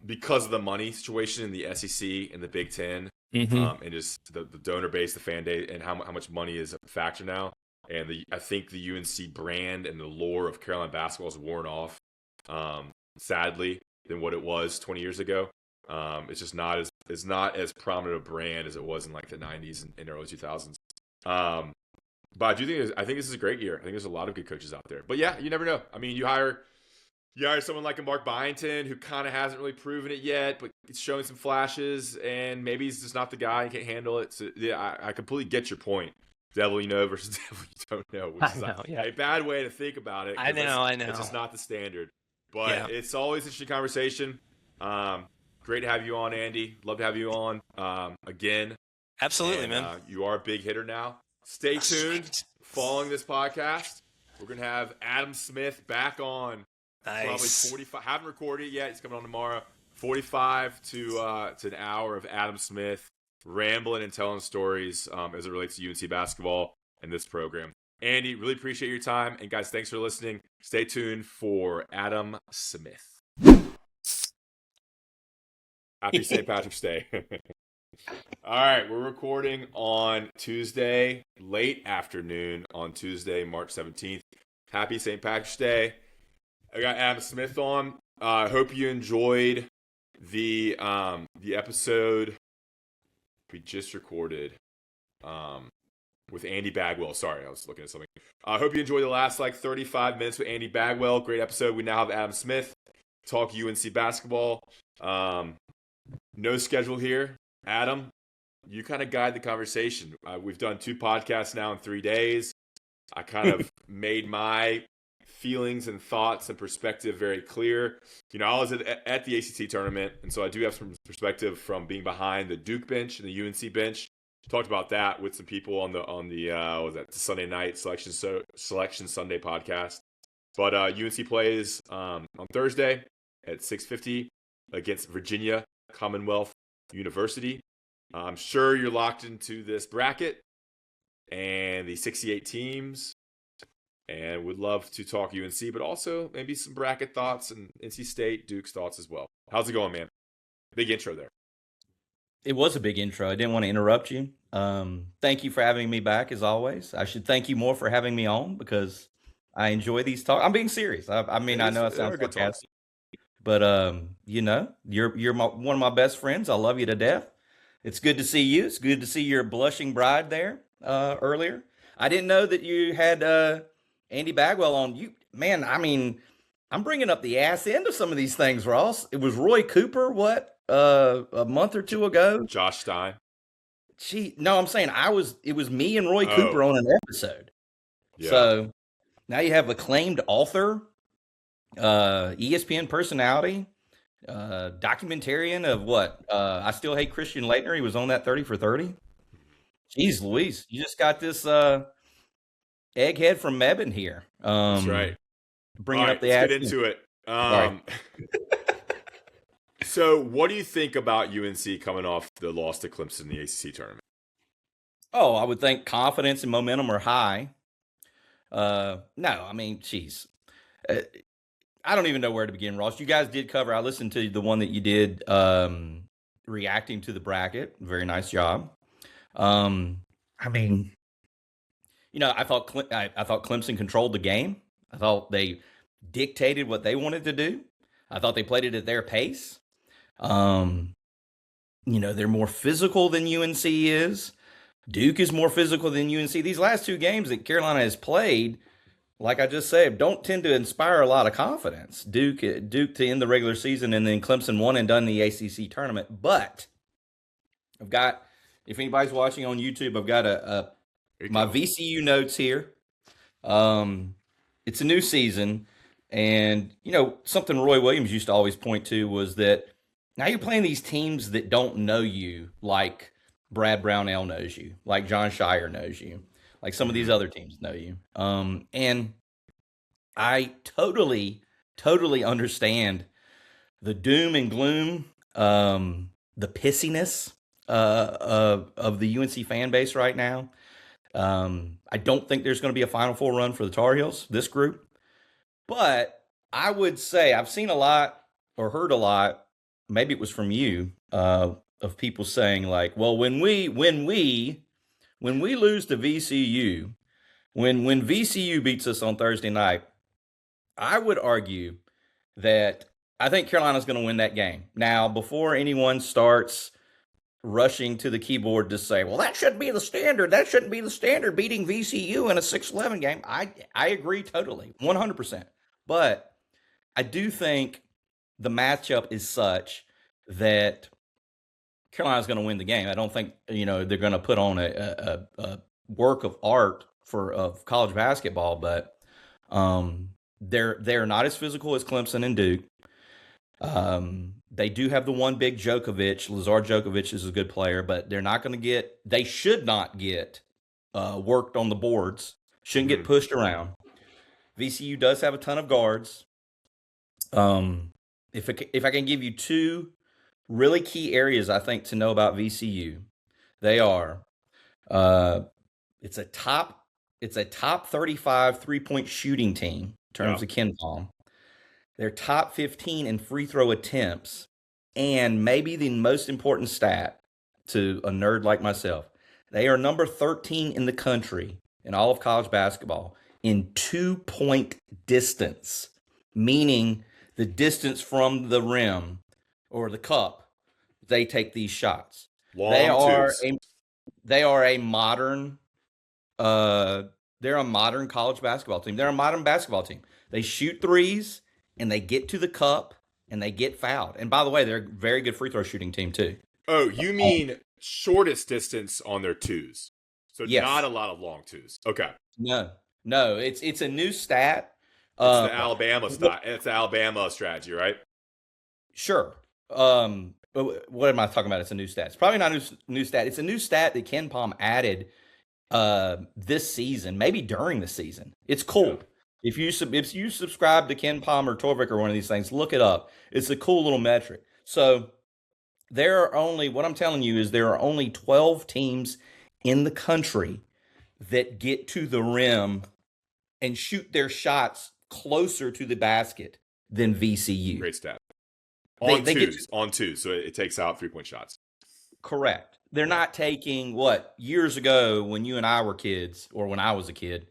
because of the money situation in the SEC and the Big Ten, Mm-hmm. and just the donor base, the fan base, and how much money is a factor now. And I think the UNC brand and the lore of Carolina basketball has worn off, sadly, than what it was 20 years ago. It's just not as prominent a brand as it was in like the 90s and early 2000s. But I think this is a great year. I think there's a lot of good coaches out there. But yeah, you never know. I mean, you hire someone like a Mark Byington who kind of hasn't really proven it yet, but it's showing some flashes, and maybe he's just not the guy and can't handle it. So yeah, I completely get your point. Devil you know versus devil you don't know, which is a bad way to think about it. I know. It's just not the standard. But Yeah. it's always an interesting conversation. Great to have you on, Andy. Love to have you on again. Absolutely, And, man. you are a big hitter now. Stay tuned. Following this podcast, we're going to have Adam Smith back on. Nice. Probably 45. Haven't recorded it yet. He's coming on tomorrow. 45 to an hour of Adam Smith rambling and telling stories as it relates to UNC basketball and this program. Andy, really appreciate your time. And guys, thanks for listening. Stay tuned for Adam Smith. Happy St. Patrick's Day. All right, we're recording on Tuesday, late afternoon on Tuesday, March 17th. Happy St. Patrick's Day. I got Adam Smith on. I hope you enjoyed the episode we just recorded with Andy Bagwell. Sorry, I was looking at something. I hope you enjoyed the last 35 minutes with Andy Bagwell. Great episode. We now have Adam Smith talk UNC basketball. No schedule here. Adam, you kind of guide the conversation. We've done 2 podcasts now in 3 days. I kind of made my feelings and thoughts and perspective very clear. I was at the ACT tournament, and so I do have some perspective from being behind the Duke bench and the UNC bench. Talked about that with some people on the Sunday night Selection Sunday podcast. But UNC plays on Thursday at 6:50 against Virginia Commonwealth University. I'm sure you're locked into this bracket and the 68 teams, and would love to talk UNC, but also maybe some bracket thoughts and NC State, Duke's thoughts as well. How's it going, man? Big intro there. It was a big intro. I didn't want to interrupt you. Thank you for having me back, as always. I should thank you more for having me on because I enjoy these talks. I'm being serious. I mean, I know it sounds sarcastic, but you're one of my best friends. I love you to death. It's good to see you. It's good to see your blushing bride there earlier. I didn't know that you had Andy Bagwell on. You, man. I mean, I'm bringing up the ass end of some of these things, Ross. It was Roy Cooper. What? A month or 2 ago. Josh Stein. No, I'm saying it was me and Roy Cooper on an episode. Yeah. So now you have acclaimed author, ESPN personality, documentarian of what? I Still Hate Christian Laettner. He was on that 30 for 30. Jeez Louise, you just got this egghead from Mebane here. That's right. Bringing up the let's ass. get into it. So, what do you think about UNC coming off the loss to Clemson in the ACC tournament? Oh, I would think confidence and momentum are high. No, I mean, geez. I don't even know where to begin, Ross. You guys did cover. I listened to the one that you did reacting to the bracket. Very nice job. I mean, I thought Clemson controlled the game. I thought they dictated what they wanted to do. I thought they played it at their pace. They're more physical than UNC is. Duke is more physical than UNC. These last 2 games that Carolina has played, like I just said, don't tend to inspire a lot of confidence. Duke to end the regular season, and then Clemson won and done the ACC tournament. But I've got, if anybody's watching on YouTube, I've got my VCU notes here. It's a new season. And, something Roy Williams used to always point to was that now you're playing these teams that don't know you like Brad Brownell knows you, like John Shire knows you, like some of these other teams know you. And I totally understand the doom and gloom, the pissiness of the UNC fan base right now. I don't think there's going to be a Final Four run for the Tar Heels, this group. But I would say I've seen a lot or heard a lot maybe it was from you, of people saying like, well, when we lose to VCU, when VCU beats us on Thursday night, I would argue that I think Carolina's going to win that game. Now, before anyone starts rushing to the keyboard to say, well, that shouldn't be the standard. That shouldn't be the standard, beating VCU in a 6-11 game. I agree totally, 100%. But I do think the matchup is such that Carolina's going to win the game. I don't think, they're going to put on a work of art of college basketball, but they're not as physical as Clemson and Duke. They do have the one big Djokovic. Lazar Djokovic is a good player, but they should not get worked on the boards. Shouldn't get pushed around. VCU does have a ton of guards. If I can give you two really key areas I think to know about VCU, they are it's a top 35 3-point shooting team in terms of KenPom. They're top 15 in free throw attempts, and maybe the most important stat to a nerd like myself, they are number 13 in the country in all of college basketball in 2-point distance, meaning the distance from the rim or the cup they take these shots. They are a modern college basketball team. They're a modern basketball team. They shoot threes and they get to the cup and they get fouled. And by the way, they're a very good free throw shooting team too. Oh, you mean shortest distance on their twos? So yes. Not a lot of long twos. Okay. No, it's a new stat. It's the Alabama style. It's the Alabama strategy, right? Sure. What am I talking about? It's a new stat. It's probably not a new stat. It's a new stat that KenPom added this season, maybe during the season. It's cool. Yeah. If you subscribe to KenPom or Torvik or one of these things, look it up. It's a cool little metric. So what I'm telling you is there are only 12 teams in the country that get to the rim and shoot their shots closer to the basket than VCU. Great stat. On twos. So it takes out 3-point shots. Correct. They're not taking years ago when you and I were kids, or when I was a kid,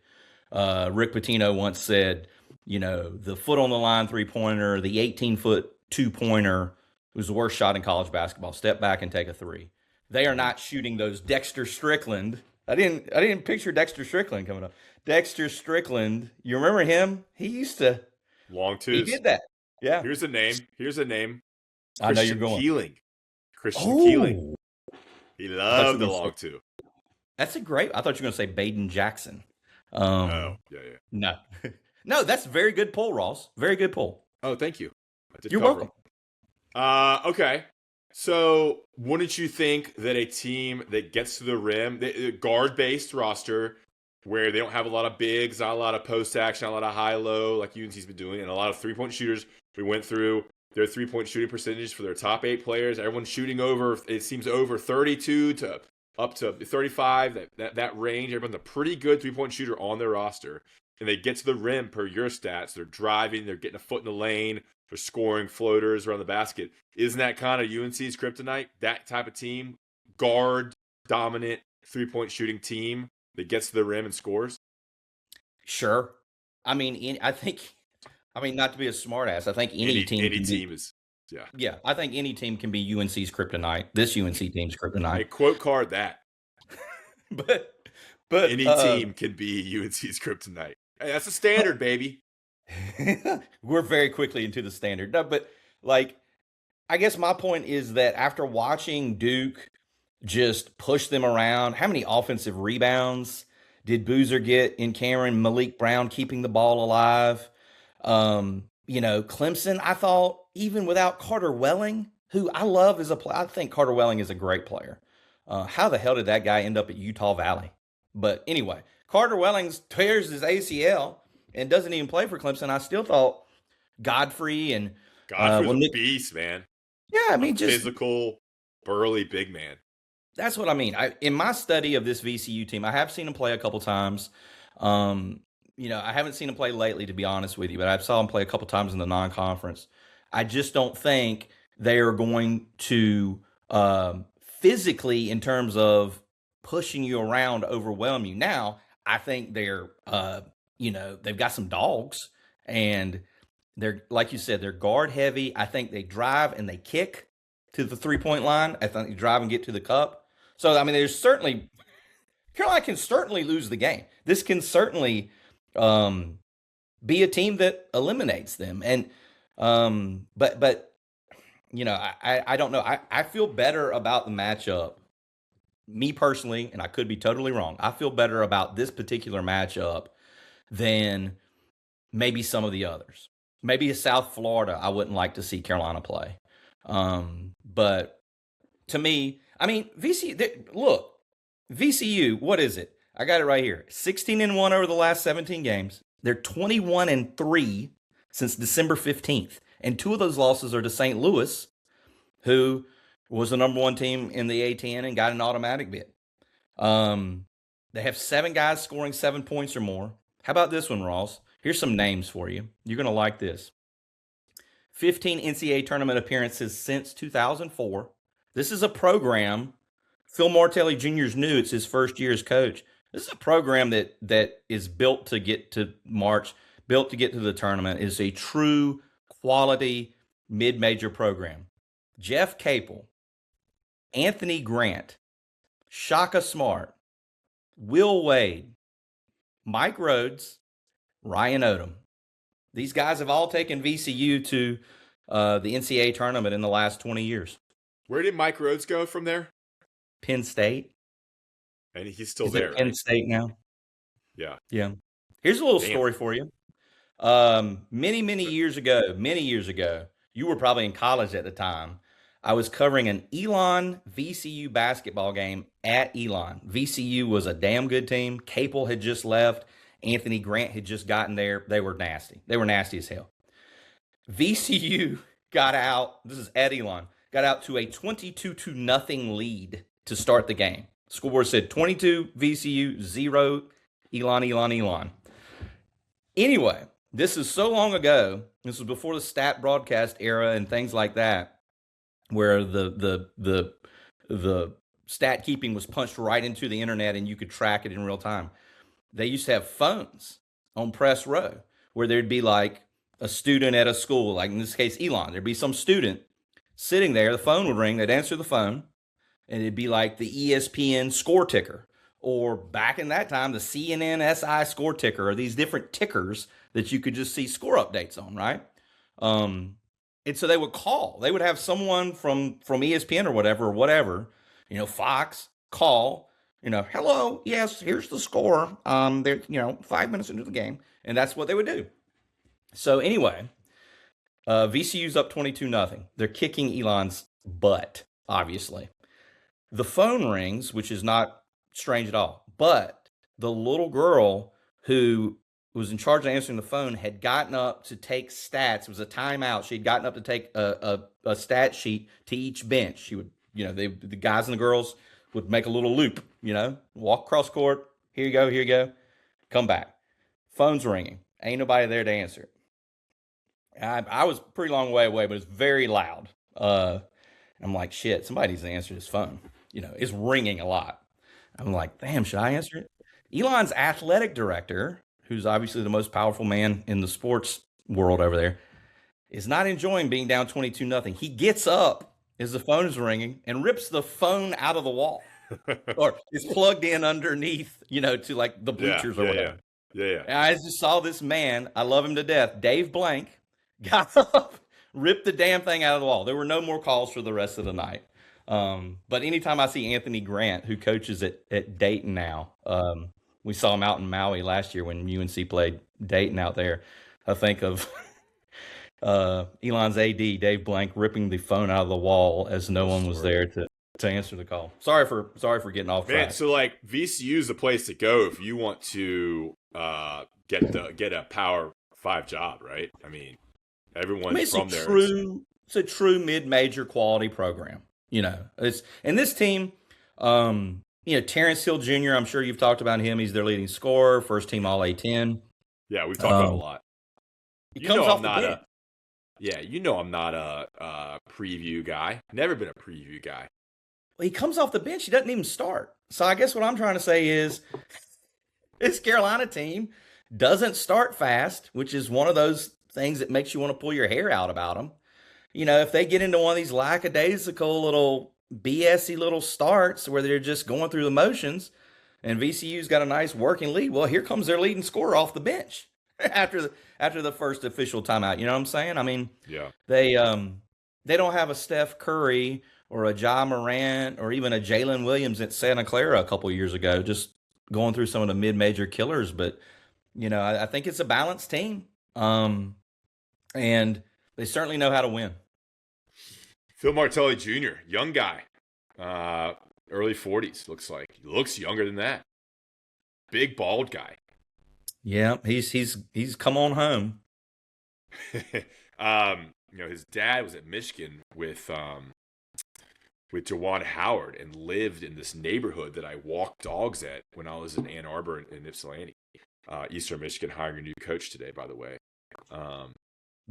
Rick Pitino once said, the foot on the line 3-pointer, the 18-foot 2-pointer was the worst shot in college basketball. Step back and take a three. They are not shooting those. Dexter Strickland. I didn't picture Dexter Strickland coming up. Dexter Strickland, you remember him? He used to long twos. He did that. Yeah. Here's a name. I know you're going. Christian Keeling. He loved the long two. That's a great. I thought you were going to say Baden Jackson. Yeah. No, that's a very good pull, Ross. Very good pull. Oh, thank you. You're welcome. Okay. So, wouldn't you think that a team that gets to the rim, guard-based roster, where they don't have a lot of bigs, not a lot of post action, not a lot of high-low like UNC's been doing, and a lot of 3-point shooters, we went through their 3-point shooting percentages for their top 8 players. Everyone's shooting over 32 to up to 35, that range. Everyone's a pretty good 3-point shooter on their roster. And they get to the rim per your stats. They're driving, they're getting a foot in the lane, they're scoring floaters around the basket. Isn't that kind of UNC's kryptonite? That type of team, guard, dominant, 3-point shooting team that gets to the rim and scores? Sure. I mean, not to be a smartass, I think any team is. Yeah. Yeah, I think any team can be UNC's kryptonite. This UNC team's kryptonite. Hey, quote card that. but any team can be UNC's kryptonite. Hey, that's a standard, baby. We're very quickly into the standard. No, but I guess my point is that after watching Duke just push them around, how many offensive rebounds did Boozer get in Cameron? Malik Brown keeping the ball alive. Clemson, I thought, even without Carter Welling, who I love as a player, I think Carter Welling is a great player. How the hell did that guy end up at Utah Valley? But anyway, Carter Welling tears his ACL and doesn't even play for Clemson. I still thought Godfrey's a beast, man. Yeah, I mean, just physical, burly, big man. That's what I mean. In my study of this VCU team, I have seen him play a couple times. I haven't seen him play lately, to be honest with you, but I saw him play a couple times in the non-conference. I just don't think they are going to physically, in terms of pushing you around, overwhelm you. Now, I think they're, they've got some dogs, and they're, like you said, they're guard heavy. I think they drive and they kick to the 3-point line. I think they drive and get to the cup. So, I mean, Carolina can certainly lose the game. This can certainly be a team that eliminates them. And, but I don't know. I feel better about the matchup. Me personally, and I could be totally wrong, I feel better about this particular matchup than maybe some of the others. Maybe a South Florida, I wouldn't like to see Carolina play. But to me, I mean, VCU, what is it? I got it right here. 16-1 over the last 17 games. They're 21-3 since December 15th. And 2 of those losses are to St. Louis, who was the number 1 team in the A-10 and got an automatic bid. They have 7 guys scoring 7 points or more. How about this one, Ross? Here's some names for you. You're going to like this. 15 NCAA tournament appearances since 2004. This is a program Phil Martelli Jr. is new. It's his first year as coach. This is a program that is built to get to March, built to get to the tournament. It's a true quality mid-major program. Jeff Capel, Anthony Grant, Shaka Smart, Will Wade, Mike Rhodes, Ryan Odom. These guys have all taken VCU to the NCAA tournament in the last 20 years. Where did Mike Rhodes go from there? Penn State. And he's still there. Penn State now. Yeah. Yeah. Here's a little story for you. Many years ago, you were probably in college at the time. I was covering an Elon VCU basketball game at Elon. VCU was a damn good team. Capel had just left. Anthony Grant had just gotten there. They were nasty. They were nasty as hell. VCU got out. This is at Elon. Got out to a 22-0 lead to start the game. Scoreboard said 22 VCU, 0 Elon. Anyway, this is so long ago. This was before the stat broadcast era and things like that, where the stat keeping was punched right into the internet and you could track it in real time. They used to have phones on press row where there'd be like a student at a school, like in this case, Elon. There'd be some student sitting there. The phone would ring. They'd answer the phone, and it'd be like the ESPN score ticker, or back in that time, the CNN SI score ticker, or these different tickers that you could just see score updates on, right? And so they would call. They would have someone from ESPN or whatever, Fox, call, hello, yes, here's the score. They're, 5 minutes into the game. And that's what they would do. So anyway, VCU's up 22-0. They're kicking Elon's butt, obviously. The phone rings, which is not strange at all. But the little girl who was in charge of answering the phone had gotten up to take stats. It was a timeout. She had gotten up to take a stat sheet to each bench. She would, the guys and the girls would make a little loop, walk across court. Here you go. Come back. Phone's ringing. Ain't nobody there to answer it. I was a pretty long way away, but it's very loud. I'm like, shit, somebody needs to answer this phone. It's ringing a lot. I'm like, damn, should I answer it? Elon's athletic director, who's obviously the most powerful man in the sports world over there, is not enjoying being down 22-0. He gets up as the phone is ringing and rips the phone out of the wall. Or it's plugged in underneath, to like the bleachers or whatever. Yeah. And I just saw this man, I love him to death, Dave Blank, got up, ripped the damn thing out of the wall. There were no more calls for the rest of the night. But anytime I see Anthony Grant, who coaches at Dayton now, we saw him out in Maui last year when UNC played Dayton out there. I think of Elon's AD, Dave Blank, ripping the phone out of the wall as no one was there to answer the call. Sorry for getting off track. Man, so like VCU is the place to go if you want to get a Power 5 job, right? I mean, everyone's from there. It's a true mid-major quality program. And this team, Terrence Hill Jr., I'm sure you've talked about him. He's their leading scorer, first team All A-10. Yeah, we've talked about him a lot. He comes off the bench. Yeah, I'm not a preview guy. Never been a preview guy. Well, he comes off the bench. He doesn't even start. So I guess what I'm trying to say is this Carolina team doesn't start fast, which is one of those things that makes you want to pull your hair out about them. If they get into one of these lackadaisical little BS-y little starts where they're just going through the motions and VCU's got a nice working lead, well, here comes their leading scorer off the bench after the first official timeout. You know what I'm saying? I mean, yeah. They don't have a Steph Curry or a Ja Morant or even a Jalen Williams at Santa Clara a couple years ago, just going through some of the mid-major killers. But, I think it's a balanced team. And they certainly know how to win. Phil Martelli Jr., young guy, early 40s, looks like. He looks younger than that. Big, bald guy. Yeah, he's come on home. His dad was at Michigan with Jawan Howard and lived in this neighborhood that I walked dogs at when I was in Ann Arbor and Ypsilanti. Eastern Michigan hiring a new coach today, by the way.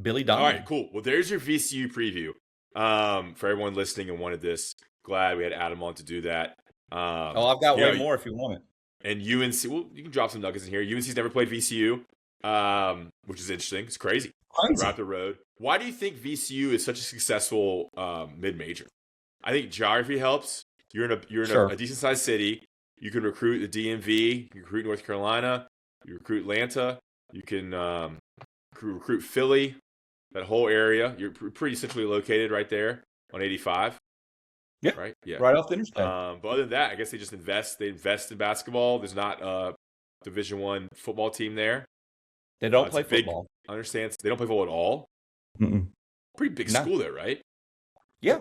Billy Donovan. All right, cool. Well, there's your VCU preview. For everyone listening and wanted this, glad we had Adam on to do that. I've got way more if you want it. And UNC, well, you can drop some nuggets in here. UNC's never played VCU, which is interesting. It's crazy. We're out the road. Why do you think VCU is such a successful mid-major? I think geography helps. You're in a decent sized city. You can recruit the DMV. You can recruit North Carolina. You recruit Atlanta. You can recruit Philly. That whole area. You're pretty centrally located right there on 85. Yeah. Right. Yeah. Right off the interstate. But other than that, I guess they just invest. They invest in basketball. There's not a Division I football team there. They don't play football. I understand. They don't play football at all. Mm-mm. Pretty big school there, right? Yeah.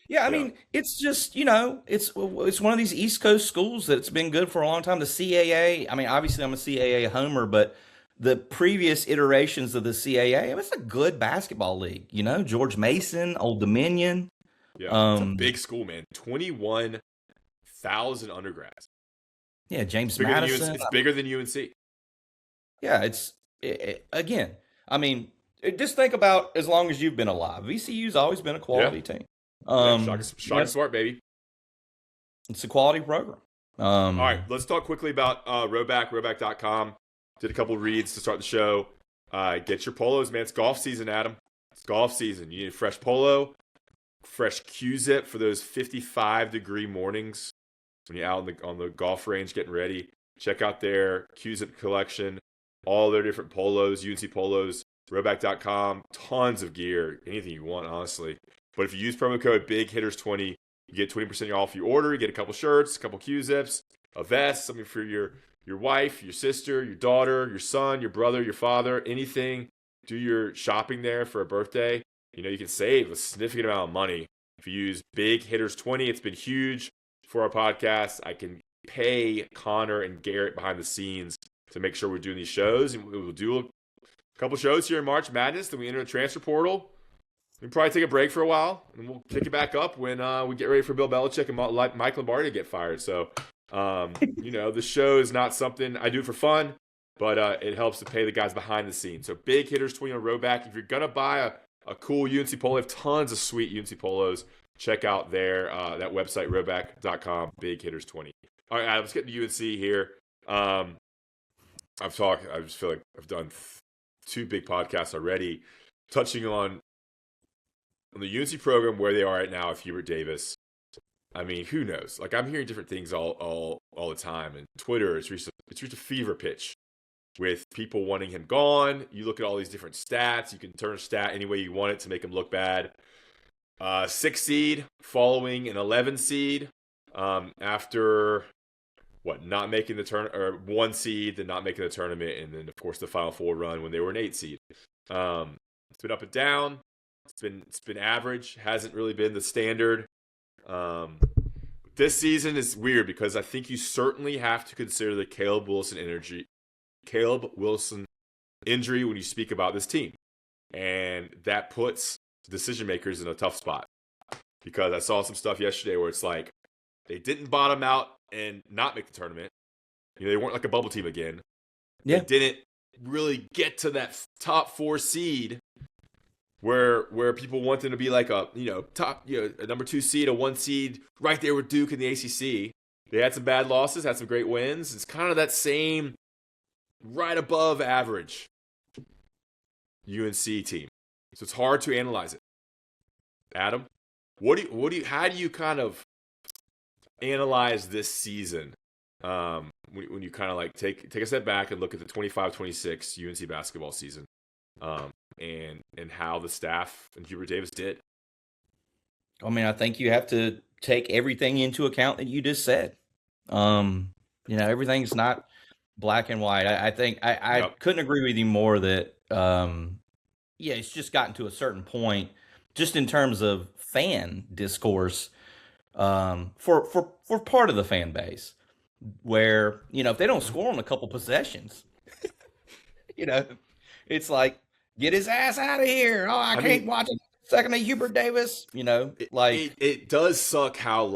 Yeah, I mean, it's just, it's one of these East Coast schools that's been good for a long time. The CAA, I mean, obviously I'm a CAA homer, but the previous iterations of the CAA, it's a good basketball league. George Mason, Old Dominion. Yeah, it's a big school, man. 21,000 undergrads. Yeah, James Madison. It's bigger than UNC. Yeah, again, I mean, just think about as long as you've been alive. VCU's always been a quality team. Shocking smart, baby. It's a quality program. All right, let's talk quickly about Rhoback, Rhoback.com. Did a couple reads to start the show. Get your polos, man. It's golf season, Adam. It's golf season. You need a fresh polo, fresh Q-zip for those 55-degree mornings when you're out on the golf range getting ready. Check out their Q-zip collection, all their different polos, UNC polos, Rhoback.com. Tons of gear, anything you want, honestly. But if you use promo code BIGHITTERS20, you get 20% off your order. You get a couple shirts, a couple Q-zips, a vest, something for your wife, your sister, your daughter, your son, your brother, your father, anything. Do your shopping there for a birthday. You can save a significant amount of money if you use Big Hitters 20. It's been huge for our podcast. I can pay Connor and Garrett behind the scenes to make sure we're doing these shows. And we'll do a couple shows here in March Madness. Then we enter a transfer portal. We'll probably take a break for a while, and we'll pick it back up when we get ready for Bill Belichick and Mike Lombardi to get fired. So, the show is not something I do for fun, but it helps to pay the guys behind the scenes. So Big Hitters 20 on Rhoback. If you're going to buy a cool UNC polo, they have tons of sweet UNC polos. Check out that website, Rhoback.com, Big Hitters 20. All right, Adam, let's get to UNC here. I just feel like I've done 2 big podcasts already touching on the UNC program, where they are right now with Hubert Davis. I mean, who knows? Like, I'm hearing different things all the time, and Twitter it's reached a fever pitch with people wanting him gone. You look at all these different stats. You can turn a stat any way you want it to make him look bad. 6 seed following an 11 seed after not making the turn, or 1 seed then not making the tournament, and then of course the Final Four run when they were an 8 seed. It's been up and down. It's been average. Hasn't really been the standard. This season is weird because I think you certainly have to consider the Caleb Wilson injury when you speak about this team, and that puts decision makers in a tough spot. Because I saw some stuff yesterday where it's like they didn't bottom out and not make the tournament. They weren't like a bubble team again. Yeah. They didn't really get to that top 4 seed. where people want them to be like a top a number 2 seed, a 1 seed, right there with Duke in the ACC. They had some bad losses, had some great wins. It's kind of that same right above average UNC team. So it's hard to analyze it. Adam, how do you kind of analyze this season when you kind of like take a step back and look at the 25-26 UNC basketball season and how the staff and Hubert Davis did? I mean, I think you have to take everything into account that you just said. Everything's not black and white. I think I couldn't agree with you more that it's just gotten to a certain point just in terms of fan discourse for part of the fan base where, if they don't score on a couple possessions, it's like, get his ass out of here. Oh, I can't watch a second of Hubert Davis. It does suck how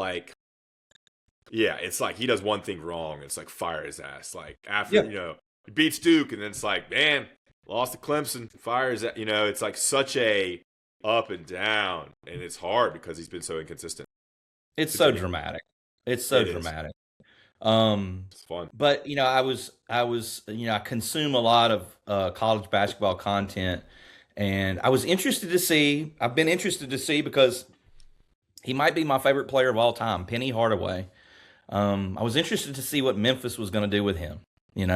it's like he does one thing wrong. It's like fire his ass. Like after, he beats Duke and then it's like, man, lost to Clemson, fires that, it's like such a up and down, and it's hard because he's been so inconsistent. It's so dramatic. It's so dramatic. It's fun. But I consume a lot of college basketball content, and I've been interested to see because he might be my favorite player of all time, Penny Hardaway. I was interested to see what Memphis was going to do with him, and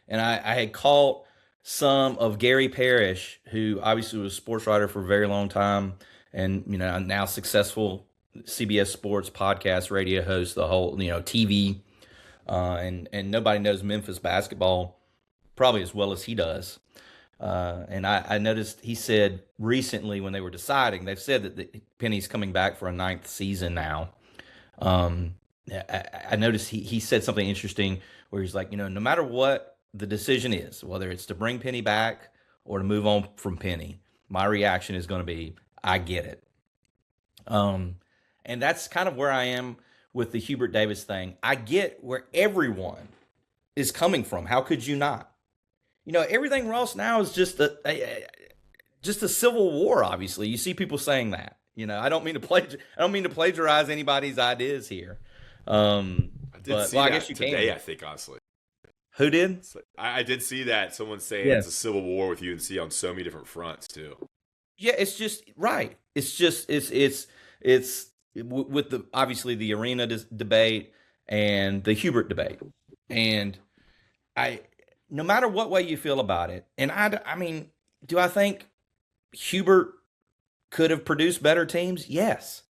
I had caught some of Gary Parrish, who obviously was a sports writer for a very long time, and now successful CBS Sports podcast, radio host, the whole TV, and nobody knows Memphis basketball probably as well as he does. And I noticed he said recently when they were deciding, they've said that Penny's coming back for a 9th season now. I noticed he said something interesting where he's like, no matter what the decision is, whether it's to bring Penny back or to move on from Penny, my reaction is going to be, I get it. And that's kind of where I am with the Hubert Davis thing. I get where everyone is coming from. How could you not? Everything Ross now is just a civil war. Obviously, you see people saying that. I don't mean to plagiarize anybody's ideas here. I did see that I guess you today. I think honestly. Who did? I did see that. Someone saying it's a civil war with UNC on so many different fronts too. Yeah, it's just right. It's just it's with the obviously the arena debate and the Hubert debate, and no matter what way you feel about it, and I mean, do I think Hubert could have produced better teams? Yes,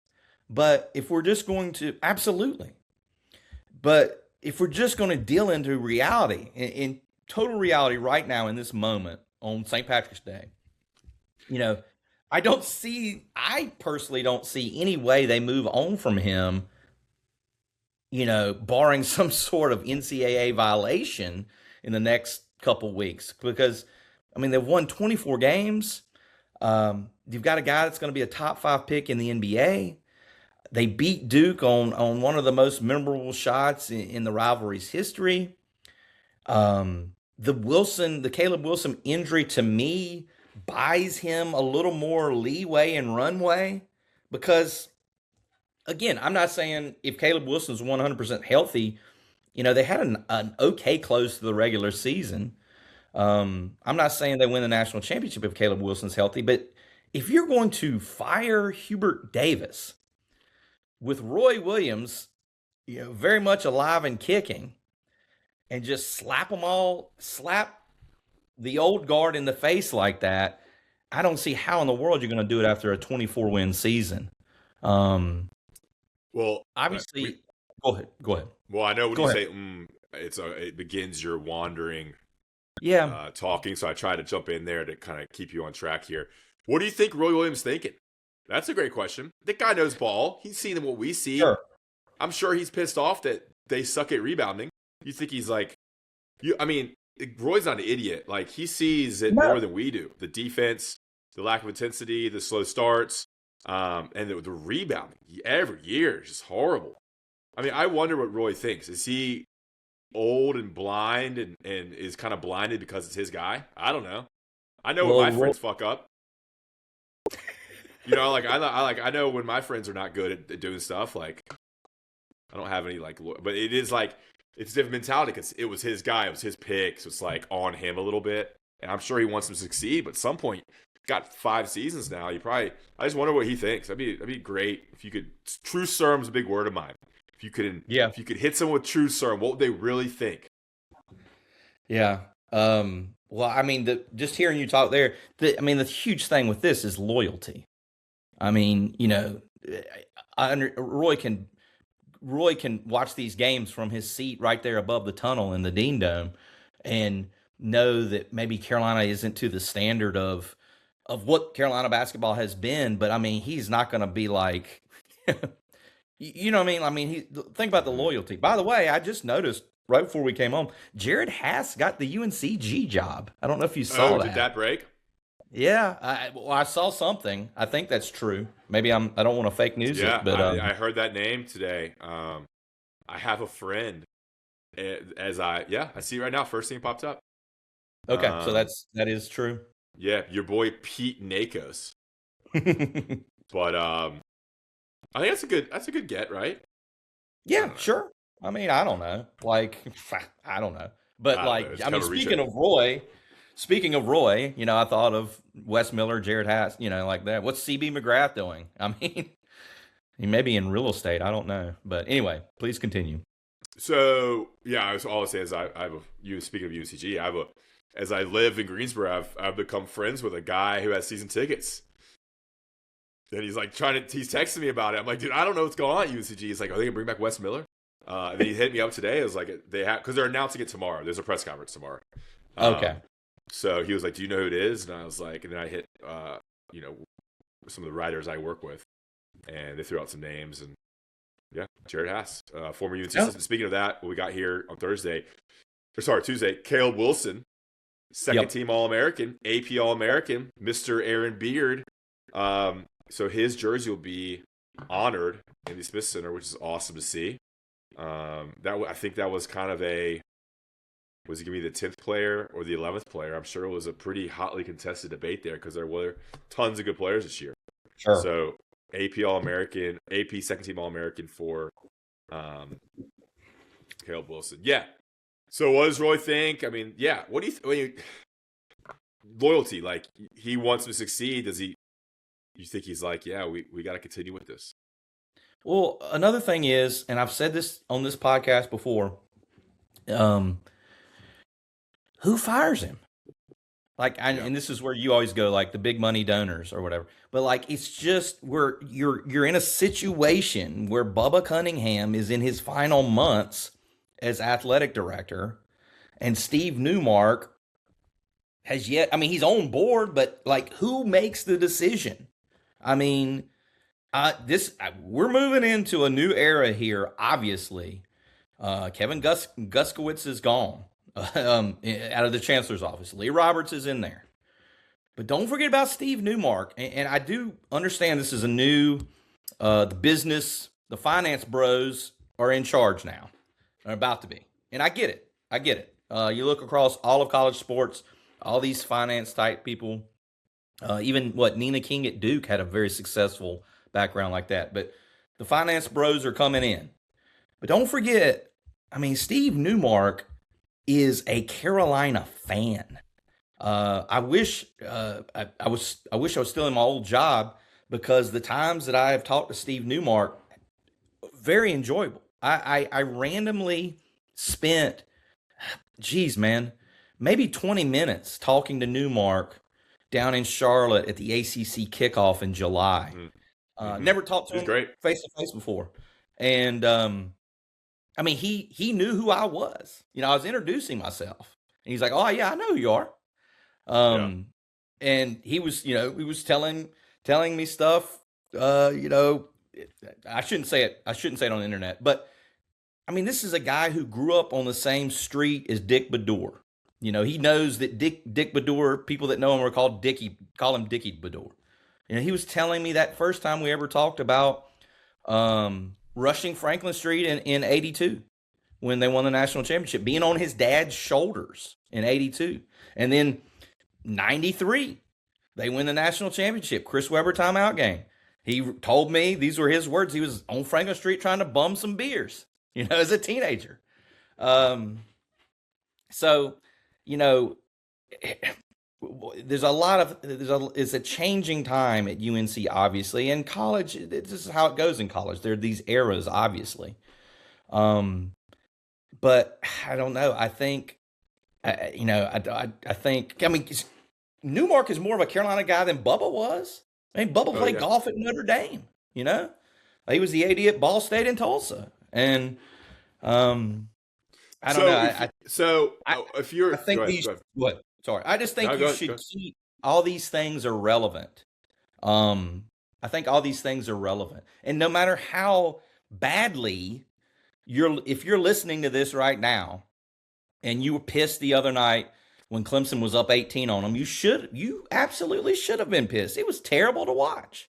but if we're just going to absolutely, but if we're just going to deal into reality, in total reality right now in this moment on St. Patrick's Day, I personally don't see any way they move on from him, barring some sort of NCAA violation in the next couple weeks. Because, they've won 24 games. You've got a guy that's going to be a top 5 pick in the NBA. They beat Duke on one of the most memorable shots in the rivalry's history. The Caleb Wilson injury to me buys him a little more leeway and runway because, again, I'm not saying if Caleb Wilson's 100% healthy, they had an okay close to the regular season. I'm not saying they win the national championship if Caleb Wilson's healthy, but if you're going to fire Hubert Davis with Roy Williams, very much alive and kicking, and just slap the old guard in the face like that, I don't see how in the world you're going to do it after a 24-win season. Well, obviously, go ahead. Well, I know when you say it begins your wandering, talking. So I try to jump in there to kind of keep you on track here. What do you think Roy Williams thinking? That's a great question. That guy knows ball. He's seen what we see. Sure. I'm sure he's pissed off that they suck at rebounding. You think he's like, Roy's not an idiot. Like, he sees it more than we do. The defense, the lack of intensity, the slow starts, and the rebounding every year is just horrible. I wonder what Roy thinks. Is he old and blind and is kind of blinded because it's his guy? I don't know. I know when my friends fuck up. You know, like I know when my friends are not good at doing stuff. Like I don't have any but it is like it's a different mentality because it was his guy, it was his pick, so it's like on him a little bit. And I'm sure he wants him to succeed, but at some point, got 5 seasons now. I just wonder what he thinks. That'd be great if you could. True serum's a big word of mine. If you could hit someone with true serum, what would they really think? Yeah. Well, I mean, just hearing you talk there, the huge thing with this is loyalty. I mean, you know, Roy can watch these games from his seat right there above the tunnel in the Dean Dome, and know that maybe Carolina isn't to the standard of what Carolina basketball has been. But I mean, he's not going to be like, you know what I mean? I mean, think about the loyalty. By the way, I just noticed right before we came home, Jared Haas got the UNCG job. I don't know if you saw that. Did that break? Yeah, I saw something. I think that's true. Maybe I don't want to fake news it, but I heard that name today. I have a friend. I see right now. First thing popped up. Okay, so that is true. Yeah, your boy Pete Nakos. But I think that's a good get, right? Yeah, sure. I mean, I don't know. Like, I don't know. But I mean, speaking of Roy, you know, I thought of Wes Miller, Jared Haas, you know, like that. What's CB McGrath doing? I mean, he may be in real estate. I don't know. But anyway, please continue. So, yeah, all I say is speaking of UNCG, as I live in Greensboro, I've become friends with a guy who has season tickets. And he's like he's texting me about it. I'm like, dude, I don't know what's going on at UNCG. He's like, are they going to bring back Wes Miller? And then he hit me up today. It was like, because they're announcing it tomorrow. There's a press conference tomorrow. Okay. So he was like, do you know who it is? And I was like, and then I hit, you know, some of the writers I work with, and they threw out some names. And yeah, Jared Haas, former UNC assistant. Speaking of that, what we got here on Tuesday, Caleb Wilson, second team All-American, AP All-American, Mr. Aaron Beard. So his jersey will be honored in the Smith Center, which is awesome to see. I think that was kind of was he going to be the 10th player or the 11th player? I'm sure it was a pretty hotly contested debate there because there were tons of good players this year. Sure. So AP All-American, AP second team All-American for Caleb Wilson. Yeah. So what does Roy think? I mean, yeah. What do you loyalty, like he wants to succeed. You think he's like, yeah, we got to continue with this? Well, another thing is, and I've said this on this podcast before, who fires him? Like, and this is where you always go, like the big money donors or whatever. But like, it's just where you're in a situation where Bubba Cunningham is in his final months as athletic director, and Steve Newmark he's on board, but like, who makes the decision? I mean, we're moving into a new era here. Obviously, Kevin Guskowitz is gone. Out of the chancellor's office. Lee Roberts is in there. But don't forget about Steve Newmark. And I do understand this is a new, the finance bros are in charge now. They're about to be. And I get it. You look across all of college sports, all these finance type people, even Nina King at Duke had a very successful background like that. But the finance bros are coming in. But don't forget, I mean, Steve Newmark is a Carolina fan. I wish I was still in my old job, because the times that I have talked to Steve Newmark, very enjoyable. I randomly spent, maybe 20 minutes talking to Newmark down in Charlotte at the ACC kickoff in July. Never talked to him face to face before, and I mean, he knew who I was. You know, I was introducing myself, and he's like, "Oh yeah, I know who you are." And he was telling me stuff. I shouldn't say it on the internet, but I mean, this is a guy who grew up on the same street as Dick Bedour. You know, he knows that Dick Bedour, people that know him call him Dickie Bedour. You know, he was telling me that first time we ever talked about rushing Franklin Street in 82 when they won the national championship, being on his dad's shoulders in 82. And then 93, They win the national championship. Chris Webber timeout game. He told me, these were his words, he was on Franklin Street trying to bum some beers, as a teenager. So, it's a changing time at UNC, obviously. And college, this is how it goes in college. There are these eras, obviously. But I don't know. I think, Newmark is more of a Carolina guy than Bubba was. Bubba played golf at Notre Dame, He was the AD at Ball State in Tulsa. And I don't know. If you're... I think what? Sorry. I just think you should keep... All these things are relevant. I think all these things are relevant. And no matter how badly if you're listening to this right now and you were pissed the other night when Clemson was up 18 on them, you absolutely should have been pissed. It was terrible to watch.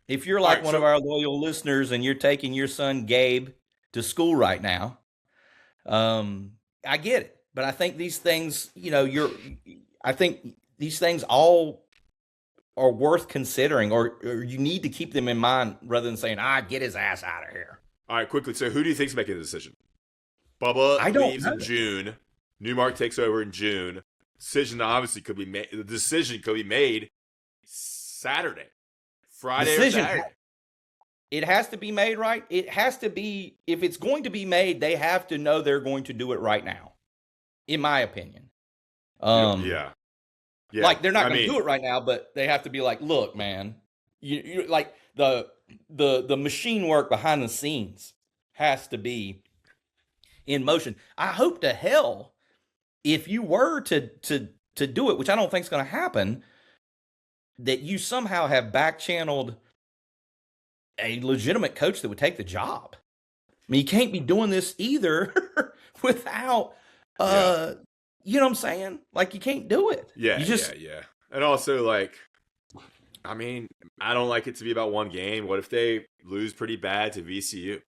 If you're like one of our loyal listeners and you're taking your son Gabe to school right now, I get it. But I think these things, I think these things all are worth considering, or you need to keep them in mind rather than saying, get his ass out of here. All right, quickly. So who do you think's making the decision? Bubba leaves in June. Newmark takes over in June. Could be made. The decision could be made Saturday, Friday or Saturday. It has to be made right. It has to be, if it's going to be made, they have to know they're going to do it right now, in my opinion. Yeah. Like, they're not going to do it right now, but they have to be like, look, man, you like the machine work behind the scenes has to be in motion. I hope to hell, if you were to do it, which I don't think is going to happen, that you somehow have back-channeled a legitimate coach that would take the job. You can't be doing this either without, you know what I'm saying? Like, you can't do it. Yeah, And also, I don't like it to be about one game. What if they lose pretty bad to VCU?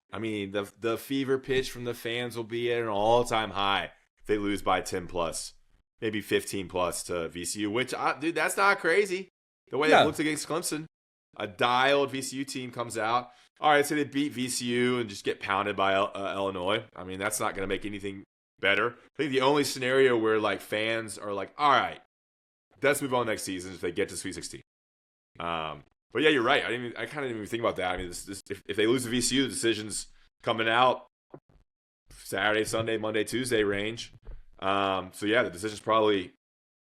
The fever pitch from the fans will be at an all-time high if they lose by 10 plus, maybe 15 plus to VCU, which, dude, that's not crazy. The way they looked against Clemson, a dialed VCU team comes out. All right, so they beat VCU and just get pounded by Illinois. That's not going to make anything better. I think the only scenario where fans are like, all right, let's move on next season if they get to Sweet 16. But yeah, you're right. I kind of didn't even think about that. If they lose to VCU, the decision's coming out Saturday, Sunday, Monday, Tuesday range. The decision's probably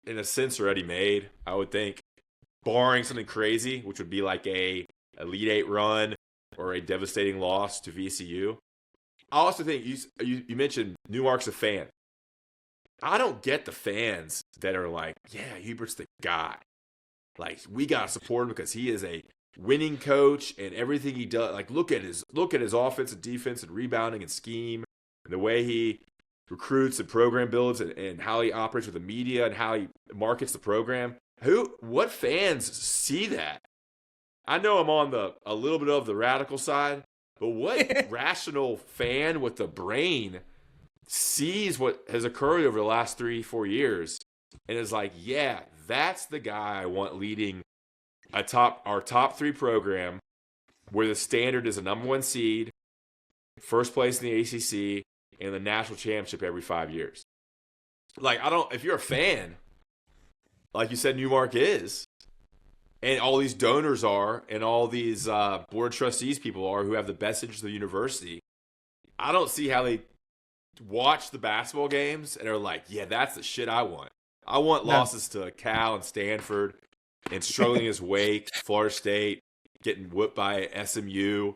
in a sense already made, I would think, barring something crazy, which would be like a Elite Eight run or a devastating loss to VCU. I also think you mentioned Newmark's a fan. I don't get the fans that are like, yeah, Hubert's the guy. We gotta support him because he is a winning coach and everything he does. Look at his offense and defense and rebounding and scheme and the way he recruits and program builds and how he operates with the media and how he markets the program. What fans see that? I know I'm on a little bit of the radical side, but what rational fan with the brain sees what has occurred over the last 3-4 years and is like, yeah, that's the guy I want leading our top 3 program where the standard is a number 1 seed, first place in the ACC, and the national championship every 5 years. If you're a fan, like you said, Newmark is, and all these donors are, and all these board of trustees people are who have the best interest of the university, I don't see how they watch the basketball games and are like, yeah, that's the shit I want. I want losses to Cal and Stanford and struggling as Wake, Florida State, getting whipped by SMU,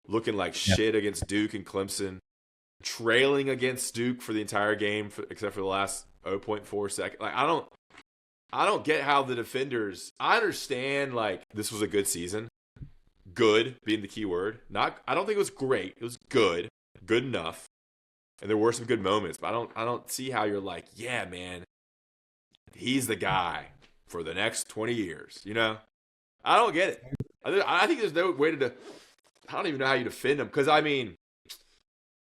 looking like shit against Duke and Clemson, trailing against Duke for the entire game except for the last 0.4 seconds. I don't get how the defenders. I understand this was a good season, good being the key word. I don't think it was great. It was good enough, and there were some good moments. But I don't see how you're like, yeah, man, he's the guy for the next 20 years. I don't get it. I think there's no way to. I don't even know how you defend him because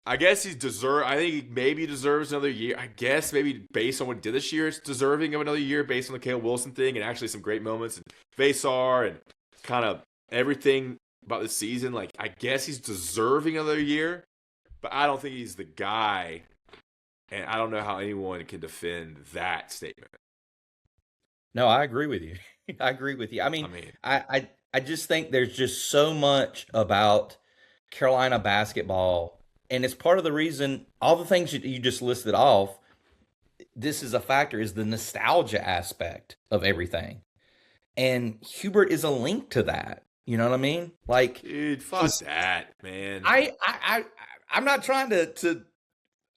I guess I think he maybe deserves another year. I guess maybe based on what he did this year, it's deserving of another year based on the Caleb Wilson thing and actually some great moments and Vasar and kind of everything about the season. Like, I guess he's deserving another year, but I don't think he's the guy. And I don't know how anyone can defend that statement. No, I agree with you. I agree with you. I mean, I just think there's just so much about Carolina basketball. And it's part of the reason, all the things you just listed off, this is a factor, is the nostalgia aspect of everything. And Hubert is a link to that. You know what I mean? Like, dude, fuck that, man. I'm not trying to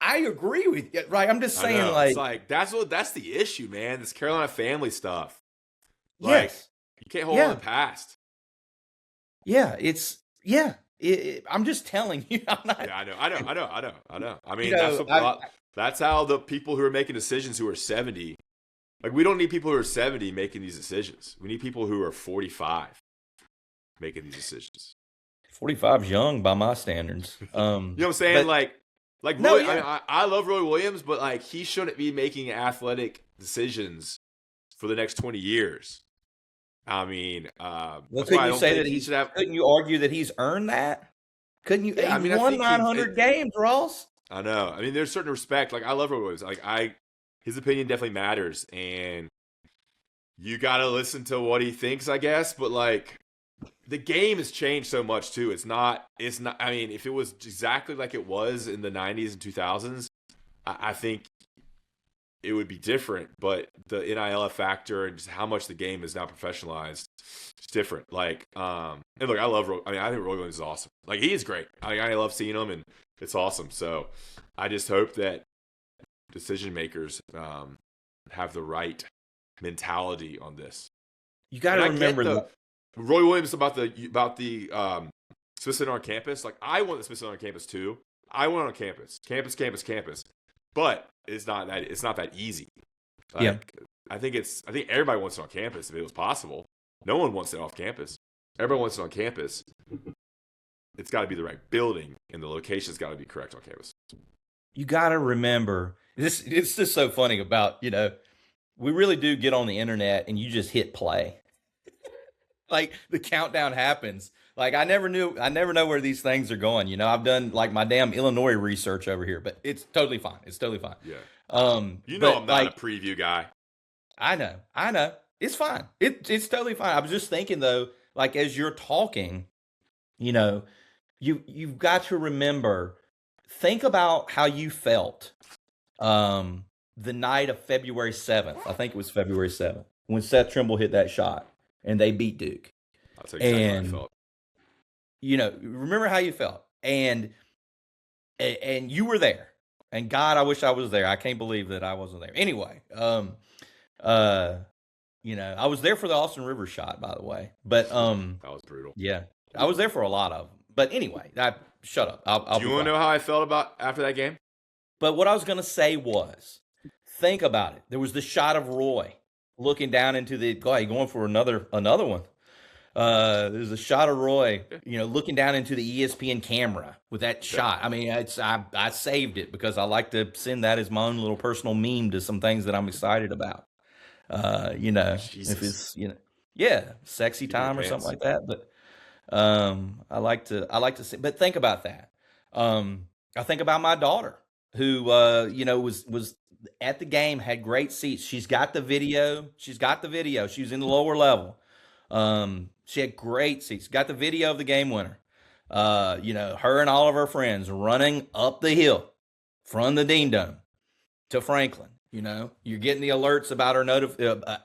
I agree with you, right? I'm just saying, like that's the issue, man. This Carolina family stuff. Like, yes. You can't hold on to the past. Yeah, I'm just telling you. I'm not. Yeah, I know. I mean, that's how the people who are making decisions who are 70. Like, we don't need people who are 70 making these decisions. We need people who are 45 making these decisions. 45's young by my standards. You know what I'm saying? No, Roy, I love Roy Williams, but like, he shouldn't be making athletic decisions for the next 20 years. I mean, well, couldn't you say that he should have? Couldn't you argue that he's earned that? Couldn't you? Yeah, he won 900 games, Ross. I know. I mean, there's certain respect. Like, I love Roy Williams. Like, his opinion definitely matters, and you got to listen to what he thinks, I guess. But like, the game has changed so much too. It's not. I mean, if it was exactly like it was in the 90s and 2000s, I think it would be different. But the NIL factor and just how much the game is now professionalized, it's different. Like, and look, I love Roy. I mean, I think Roy Williams is awesome. Like, he is great. I love seeing him, and it's awesome. So I just hope that decision makers have the right mentality on this. You got to remember that Roy Williams about the Smith Center on campus. Like, I want the Smith Center on campus too. I want it on campus. But it's not that easy. Like, yeah. I think everybody wants it on campus if it was possible. No one wants it off campus. Everybody wants it on campus. It's got to be the right building, and the location's got to be correct on campus. You got to remember this. It's just so funny about, we really do get on the internet and you just hit play. Like, the countdown happens. Like, I never know where these things are going. I've done like my damn Illinois research over here, but it's totally fine. Yeah. I'm not a preview guy. I know. It's fine. It's totally fine. I was just thinking though, like, as you're talking, you've got to remember, think about how you felt the night of February 7th. I think it was February 7th when Seth Trimble hit that shot and they beat Duke. I'll tell you exactly how I felt. Remember how you felt, and you were there. And God, I wish I was there. I can't believe that I wasn't there. Anyway, I was there for the Austin Rivers shot, by the way. But that was brutal. Yeah, I was there for a lot of them. But anyway, shut up. Do you want to know how I felt about after that game? But what I was going to say was, think about it. There was the shot of Roy looking down into the going for another one. There's a shot of Roy, looking down into the ESPN camera with that shot. I mean, I saved it because I like to send that as my own little personal meme to some things that I'm excited about. Jesus. If it's sexy time or something like that. But I like to see. But think about that. I think about my daughter who was at the game, had great seats. She's got the video. She was in the lower level. She had great seats. Got the video of the game winner. Her and all of her friends running up the hill from the Dean Dome to Franklin. You're getting the alerts about her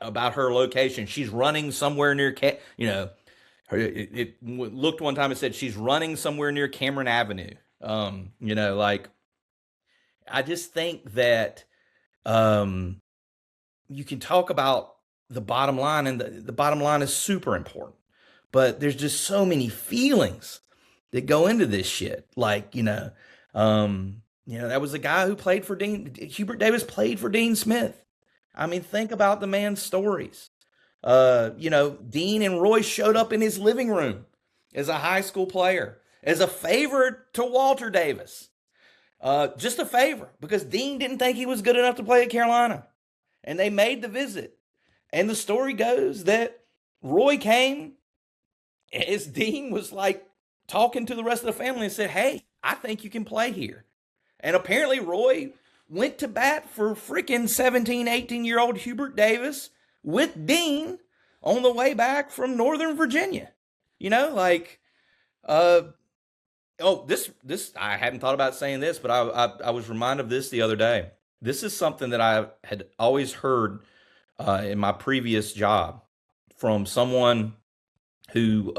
about her location. She's running somewhere near. It looked one time. It said she's running somewhere near Cameron Avenue. I just think that you can talk about the bottom line, and the bottom line is super important. But there's just so many feelings that go into this shit. Like, that was a guy who played for Hubert Davis played for Dean Smith. I mean, think about the man's stories. Dean and Roy showed up in his living room as a high school player, as a favorite to Walter Davis. Just a favor, because Dean didn't think he was good enough to play at Carolina. And they made the visit. And the story goes that Roy came as Dean was like talking to the rest of the family and said, hey, I think you can play here. And apparently Roy went to bat for freaking 17, 18-year-old Hubert Davis with Dean on the way back from Northern Virginia. You know, like, this I hadn't thought about saying this, but I was reminded of this the other day. This is something that I had always heard in my previous job from someone who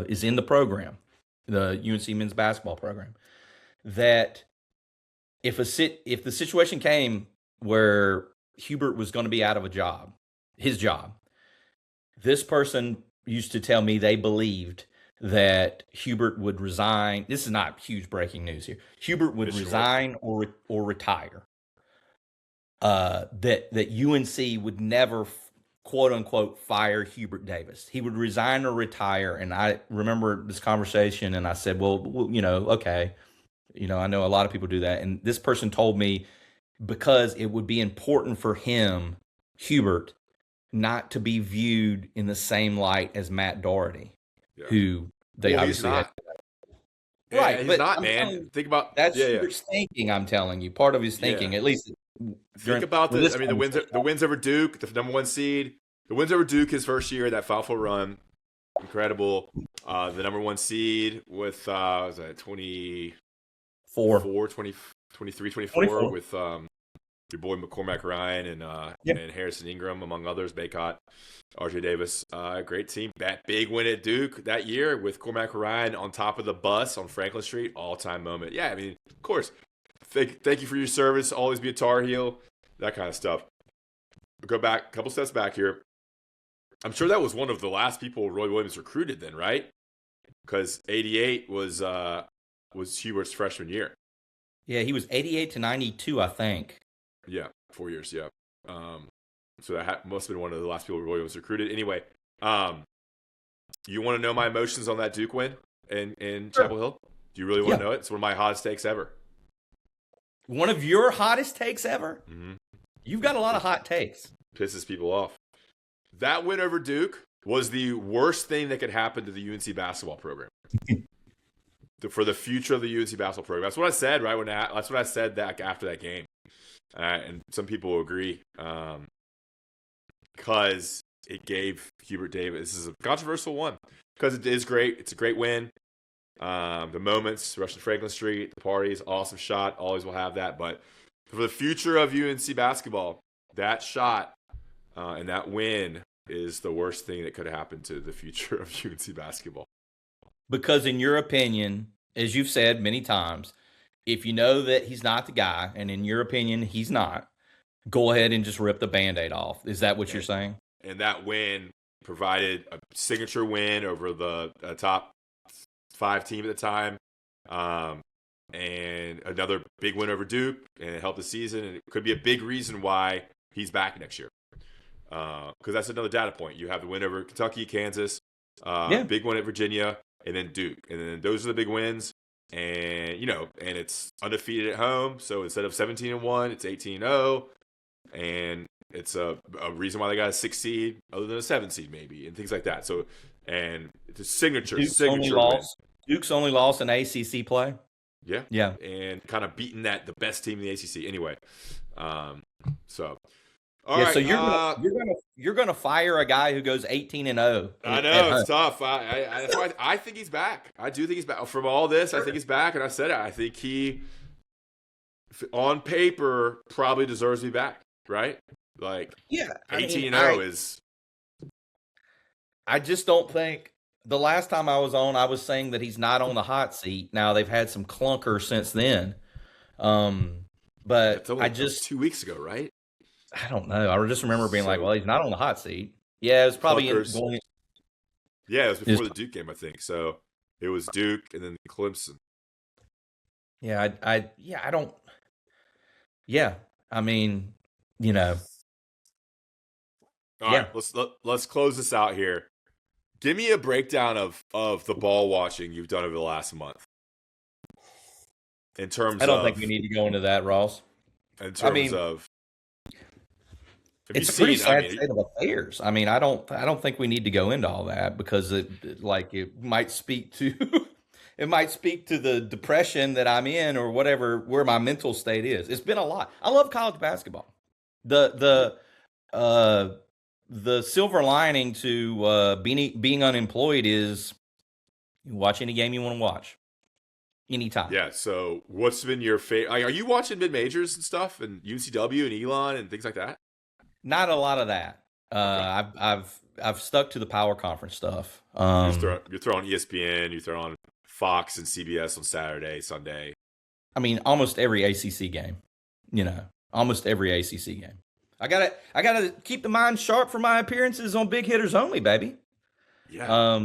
is in the program, the UNC men's basketball program, that if the situation came where Hubert was going to be out of a job, his job, this person used to tell me they believed that Hubert would resign. This is not huge breaking news here. Hubert would resign or retire. That UNC would never, quote unquote, fire Hubert Davis. He would resign or retire. And I remember this conversation, and I said, well, okay, I know a lot of people do that. And this person told me because it would be important for him, Hubert, not to be viewed in the same light as Matt Doherty, who they obviously had. Yeah, right, he's but not, man. Think about that's Hubert's thinking. I'm telling you, part of his thinking, at least. Think about this. I mean, the wins over Duke, the number 1 seed. The wins over Duke his first year, that Final Four run, incredible. The number 1 seed with was that 24, 23, 24 with your boy McCormack Ryan and Harrison Ingram, among others, Baycott, RJ Davis. Great team. That big win at Duke that year with Cormac Ryan on top of the bus on Franklin Street, all-time moment. Yeah, I mean, of course. Thank you for your service. Always be a Tar Heel. That kind of stuff. Go back a couple steps back here. I'm sure that was one of the last people Roy Williams recruited then, right? Because 88 was Hubert's freshman year. Yeah, he was 88 to 92, I think. Yeah, 4 years, yeah. So that must have been one of the last people Roy Williams recruited. Anyway, you want to know my emotions on that Duke win in Chapel Hill? Do you really want to know it? It's one of my hottest takes ever. One of your hottest takes ever? Mm-hmm. You've got a lot of hot takes. Pisses people off. That win over Duke was the worst thing that could happen to the UNC basketball program. For the future of the UNC basketball program. That's what I said, right? That's what I said after that game. And some people will agree. Because it gave Hubert Davis, this is a controversial one. Because it is great. It's a great win. The moments, rushing Franklin Street, the parties, awesome shot. Always will have that. But for the future of UNC basketball, that shot and that win is the worst thing that could have happened to the future of UNC basketball. Because in your opinion, as you've said many times, if you know that he's not the guy, and in your opinion he's not, go ahead and just rip the Band-Aid off. Is that what you're saying? And that win provided a signature win over the top 5 team at the time, and another big win over Duke, and it helped the season, and it could be a big reason why he's back next year. Because that's another data point. You have the win over Kentucky, Kansas, big win at Virginia, and then Duke. And then those are the big wins. And, and it's undefeated at home. So instead of 17-1, it's 18-0. And it's a reason why they got a 6 seed other than a 7 seed maybe, and things like that. So, and it's a signature win. Duke's only lost in ACC play. Yeah. Yeah. And kind of beating the best team in the ACC anyway. So. All right, so you're gonna fire a guy who goes 18-0. I know it's tough. That's why I think he's back. I do think he's back. From all this, I think he's back, and I said it. I think he, on paper, probably deserves to be back. Right? Like 18-0 is. I just don't think. The last time I was on, I was saying that he's not on the hot seat. Now they've had some clunkers since then, but I just 2 weeks ago, right? I don't know. I just remember being like, well, he's not on the hot seat. Yeah, it was probably it was before the Duke game, I think. So it was Duke and then Clemson. Yeah, I don't. Yeah, I mean, All right, let's close this out here. Give me a breakdown of the ball watching you've done over the last month. in terms I don't of think we need to go into that, Ross. in I terms mean, of have you it's a pretty seen? I sad mean, state of affairs. I mean, I don't think we need to go into all that because it might speak to it might speak to the depression that I'm in or whatever where my mental state is. It's been a lot. I love college basketball. The uh the silver lining to being unemployed is you watch any game you want to watch anytime. yeah. So, what's been your favorite? Like, are you watching mid majors and stuff, and UNCW and Elon and things like that? Not a lot of that. Okay. I've stuck to the power conference stuff. You're throwing ESPN, you throw on Fox and CBS on Saturday, Sunday. I mean, almost every ACC game. Almost every ACC game. I gotta keep the mind sharp for my appearances on Big Hitters Only, baby. Yeah. I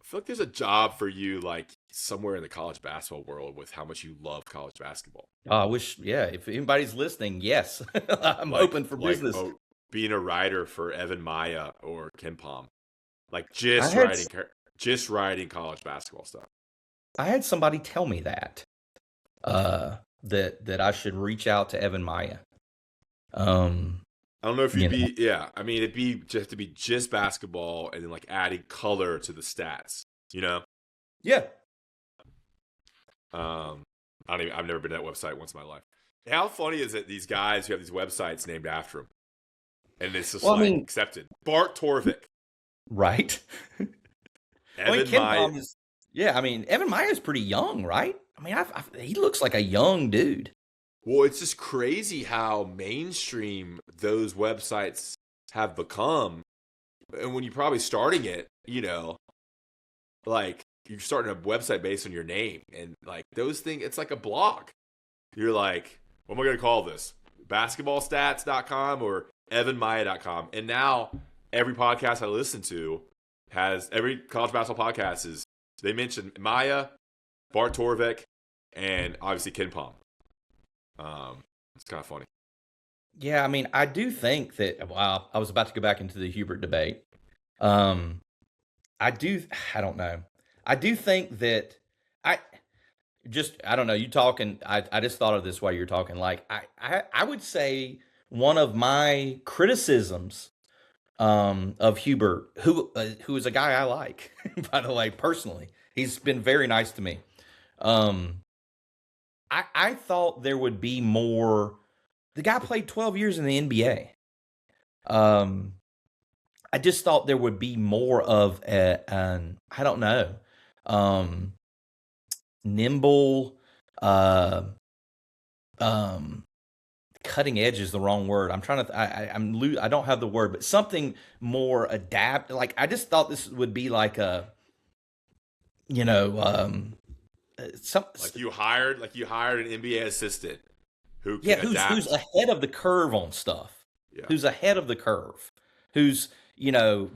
feel like there's a job for you, like somewhere in the college basketball world, with how much you love college basketball. I wish, yeah. If anybody's listening, yes, I'm open for business. Being a writer for Evan Maya or Ken Palm, like just writing college basketball stuff. I had somebody tell me that I should reach out to Evan Maya. I don't know if you'd be, yeah. I mean, it'd be just to be just basketball and then like adding color to the stats, Yeah. I've never been to that website once in my life. How funny is it? These guys who have these websites named after them, and it's just accepted. Bart Torvik, right? Evan Maya. Evan Maya is pretty young, right? I mean, he looks like a young dude. Well, it's just crazy how mainstream those websites have become. And when you're probably starting it, like you're starting a website based on your name. And like those things, it's like a blog. You're like, what am I going to call this? Basketballstats.com or evanmaya.com. And now every podcast I listen to every college basketball podcast they mention Maya, Bart Torvik, and obviously Ken Palm. It's kind of funny. Yeah, I mean, I do think that. Wow, I was about to go back into the Hubert debate. I don't know. I do think that I don't know. You talking? I just thought of this while you're talking. Like I would say one of my criticisms of Hubert, who is a guy I like, by the way, personally. He's been very nice to me. I thought there would be more. The guy played 12 years in the NBA. I just thought there would be more of an I don't know, nimble, cutting edge is the wrong word. I'm trying to. I don't have the word, but something more adapt. Like I just thought this would be like a, like you hired an NBA assistant who can who's ahead of the curve on stuff. Yeah. Who's ahead of the curve. Who's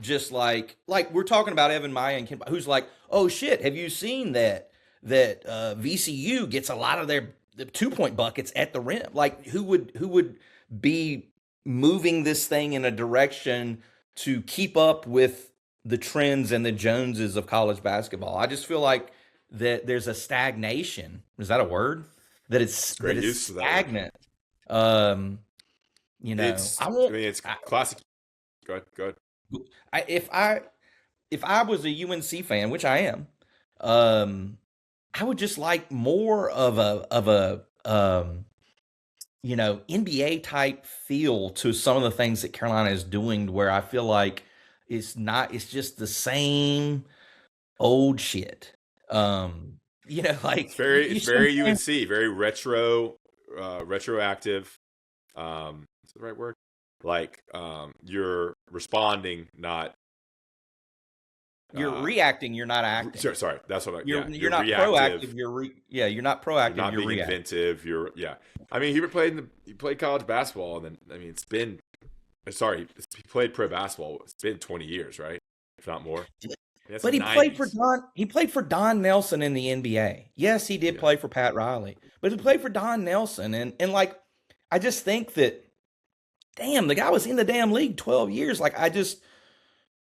just like we're talking about Evan Maya and Ken, who's like, oh shit, have you seen that VCU gets a lot of their 2-point buckets at the rim? Like who would be moving this thing in a direction to keep up with the trends and the Joneses of college basketball? I just feel like that there's a stagnation. Is that a word? That it's stagnant. It's classic. Go ahead. If I was a UNC fan, which I am, I would just like more of a NBA type feel to some of the things that Carolina is doing, where I feel like it's just the same old shit. It's very UNC, very retroactive. Is the right word? Like you're responding, not you're reacting. You're not acting. Sorry, that's what you're not reactive. proactive. You're not proactive. You're not being reactive. inventive. I mean, Hubert played college basketball, and then he played pro basketball. It's been 20 years, right? If not more. But he played for Don Nelson in the NBA. Yes, he did play for Pat Riley, but he played for Don Nelson, and like I just think that, damn, the guy was in the damn league 12 years. Like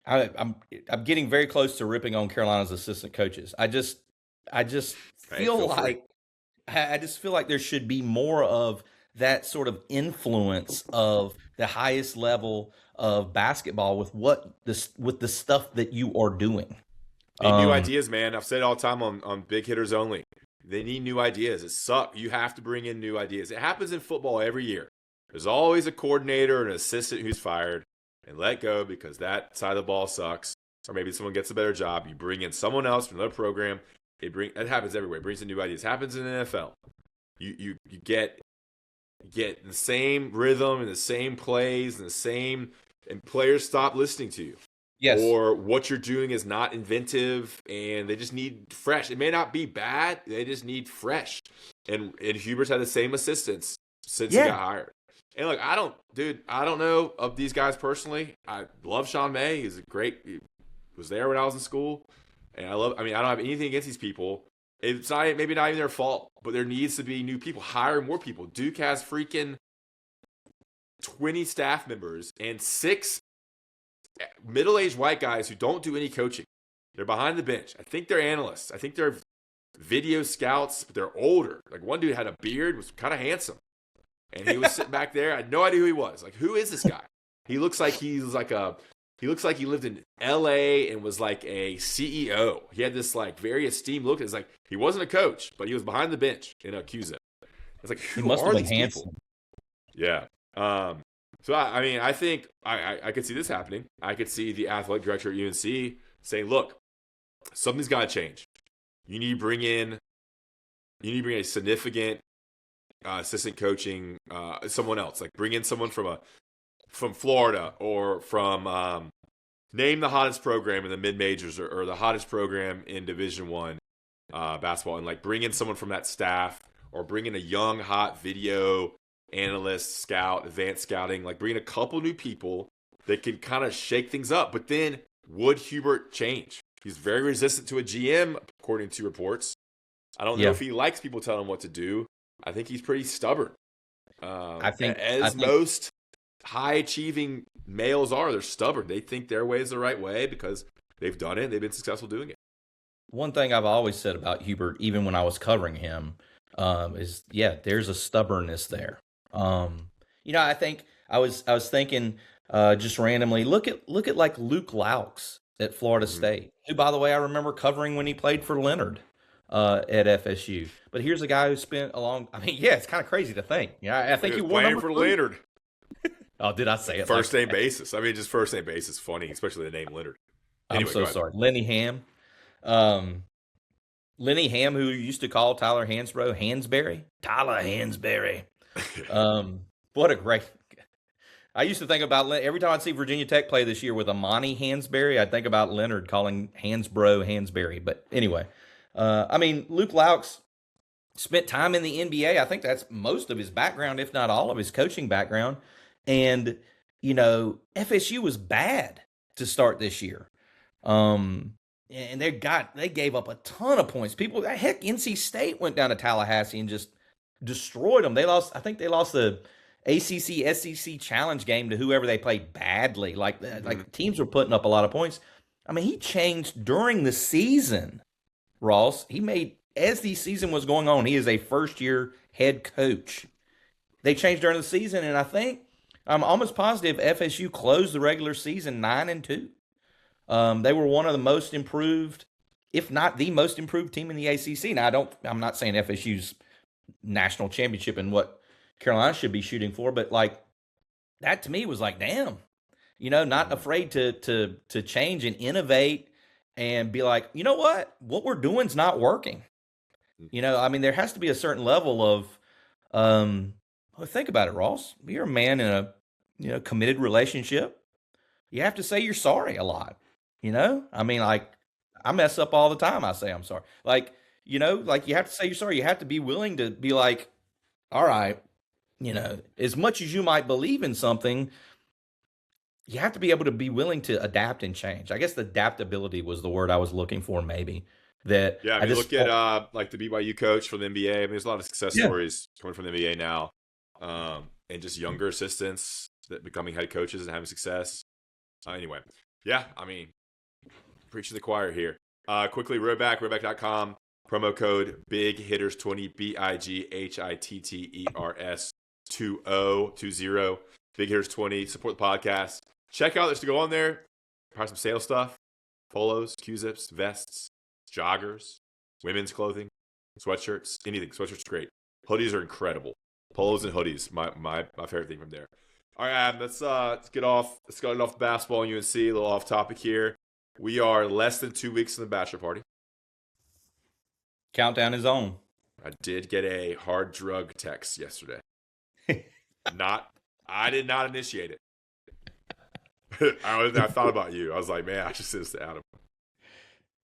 I'm getting very close to ripping on Carolina's assistant coaches. I just feel like I just feel like there should be more of that sort of influence of the highest level of basketball with the stuff that you are doing. Need new ideas, man. I've said it all the time on big hitters only. They need new ideas. It sucks. You have to bring in new ideas. It happens in football every year. There's always a coordinator and an assistant who's fired and let go because that side of the ball sucks. Or maybe someone gets a better job. You bring in someone else from another program. That happens everywhere. It brings in new ideas. It happens in the NFL. You get the same rhythm and the same plays and players stop listening to you. Yes. Or what you're doing is not inventive and they just need fresh. It may not be bad. They just need fresh. And Hubert's had the same assistants since he got hired. And look, I don't know of these guys personally. I love Sean May. He was there when I was in school. And I don't have anything against these people. It's maybe not even their fault, but there needs to be new people. Hire more people. Duke has freaking 20 staff members and 6 middle-aged white guys who don't do any coaching. They're behind the bench. I think they're analysts. I think they're video scouts, but they're older. Like one dude had a beard, was kind of handsome. And he was sitting back there. I had no idea who he was. Like, who is this guy? He looks like he lived in LA and was like a CEO. He had this like very esteemed look. It's like he wasn't a coach, but he was behind the bench in Accusa. It's like, who are these people? Yeah. So I think I could see this happening. I could see the athletic director at UNC saying, "Look, something's got to change. You need to bring in a significant assistant coaching, someone else. Like bring in someone from Florida or from name the hottest program in the mid majors or the hottest program in Division I basketball, and like bring in someone from that staff or bring in a young hot video analyst, scout, advanced scouting, like bring in a couple new people that can kind of shake things up. But then would Hubert change? He's very resistant to a GM, according to reports. I don't know if he likes people telling him what to do. I think he's pretty stubborn. I think most high-achieving males are. They're stubborn. They think their way is the right way because they've done it. They've been successful doing it. One thing I've always said about Hubert, even when I was covering him, is there's a stubbornness there. I think I was thinking just randomly, look at like Luke Laux at Florida State, who, by the way, I remember covering when he played for Leonard at FSU. But here's a guy who spent it's kind of crazy to think. I think he was playing for Leonard. Oh, did I say it? First name basis. Just first name basis, funny, especially the name Leonard. Anyway, I'm so sorry. Lenny Ham. Lenny Ham, who used to call Tyler Hansberry. Tyler Hansberry. What a great. I used to think about every time I'd see Virginia Tech play this year with Amani Hansberry, I'd think about Leonard calling Hansberry. But anyway, Luke Laux spent time in the NBA. I think that's most of his background, if not all of his coaching background. And, FSU was bad to start this year. And they gave up a ton of points. NC State went down to Tallahassee and just destroyed them. I think they lost the ACC SEC challenge game to whoever they played badly. Like teams were putting up a lot of points. He changed during the season, Ross. As the season was going on, he is a first-year head coach. They changed during the season, and I think I'm almost positive FSU closed the regular season 9-2. They were one of the most improved, if not the most improved team in the ACC. Now, I'm not saying FSU's national championship and what Carolina should be shooting for, but that to me was like, damn, not afraid to change and innovate and be like, you know what we're doing's not working. There has to be a certain level of, think about it, Ross. You're a man in a committed relationship. You have to say you're sorry a lot. I mess up all the time. I say I'm sorry. You have to say you're sorry. You have to be willing to be like, all right, as much as you might believe in something, you have to be able to be willing to adapt and change. I guess the adaptability was the word I was looking for, maybe. Look at the BYU coach from the NBA. There's a lot of success stories coming from the NBA now, and just younger assistants that becoming head coaches and having success. Anyway, preaching the choir here. Quickly, Rhoback.com. Promo code Big Hitters 20 BIGHITTERS 20. Big Hitters 20. Support the podcast. Check out. There's to go on there. Probably some sale stuff. Polos, Q-zips, vests, joggers, women's clothing, sweatshirts, anything. Sweatshirts are great. Hoodies are incredible. Polos and hoodies, my favorite thing from there. All right, Adam, let's get off. Let's get off the basketball and UNC. A little off topic here. We are less than 2 weeks in the Bachelor party. Countdown is on. I did get a hard drug text yesterday. I did not initiate it. I thought about you. I was like, man, I should send this to Adam.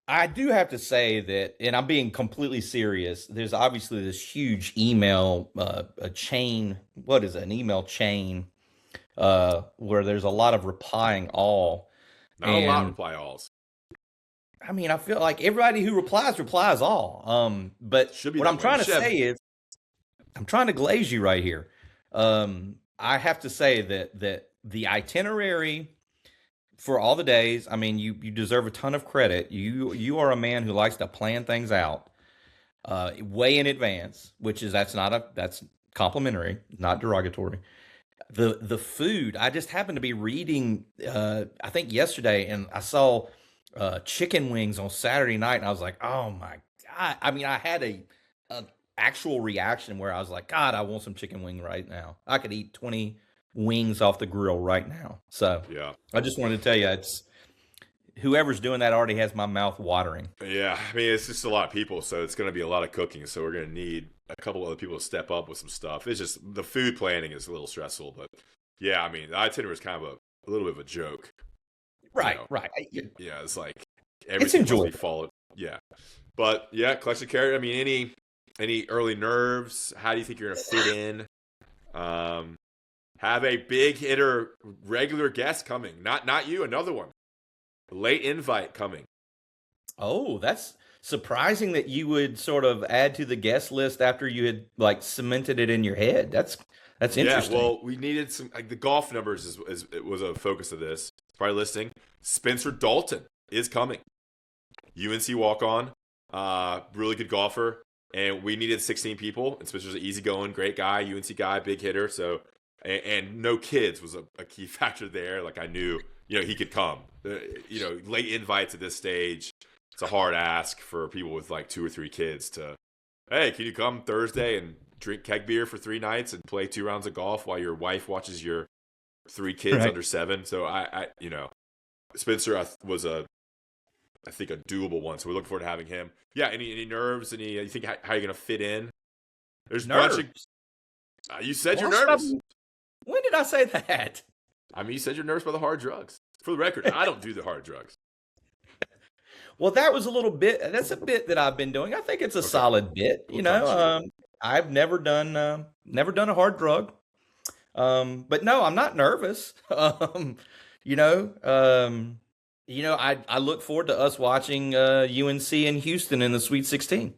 I do have to say that, and I'm being completely serious, there's obviously this huge email a chain. What is it? An email chain where there's a lot of replying all. Not a lot of reply alls. I mean, I feel like everybody who replies all. But what I'm trying to say is, I'm trying to glaze you right here. I have to say that the itinerary for all the days, I mean, you deserve a ton of credit. You are a man who likes to plan things out way in advance, that's complimentary, not derogatory. The food, I just happened to be reading, I think yesterday, and I saw chicken wings on Saturday night, and I was like, oh my God. I mean, I had a actual reaction where I was like, God, I want some chicken wing right now. I could eat 20 wings off the grill right now. So yeah, I just wanted to tell you, it's whoever's doing that already has my mouth watering. Yeah, I mean, it's just a lot of people, so it's going to be a lot of cooking. So we're going to need a couple other people to step up with some stuff. It's just the food planning is a little stressful, but yeah, I mean, the itinerary is kind of a little bit of a joke. Right, right. Yeah, it's like everything must be followed. Yeah, but yeah, collection carry. I mean, any early nerves? How do you think you're going to fit in? Have a big hitter, regular guest coming. Not you, another one. Late invite coming. Oh, that's surprising that you would sort of add to the guest list after you had like cemented it in your head. That's interesting. Yeah, well, we needed some the golf numbers was a focus of this. Probably listing. Spencer Dalton is coming. UNC walk-on, really good golfer, and we needed 16 people. And Spencer's an easygoing, great guy, UNC guy, big hitter. So, and no kids was a key factor there. Like I knew, he could come. Late invites at this stage, it's a hard ask for people with like 2 or 3 kids to, hey, can you come Thursday and drink keg beer for 3 nights and play 2 rounds of golf while your wife watches your 3 kids under 7? So I Spencer was I think a doable one. So we're looking forward to having him. Yeah. Any nerves? You think how you're gonna fit in? There's nerves. A bunch of. You said you're nervous. When did I say that? I mean, you said you're nervous by the hard drugs. For the record, I don't do the hard drugs. Well, that was a little bit. That's a bit that I've been doing. I think it's a solid bit. I've never done a hard drug. But no, I'm not nervous. I look forward to us watching UNC and Houston in the Sweet 16.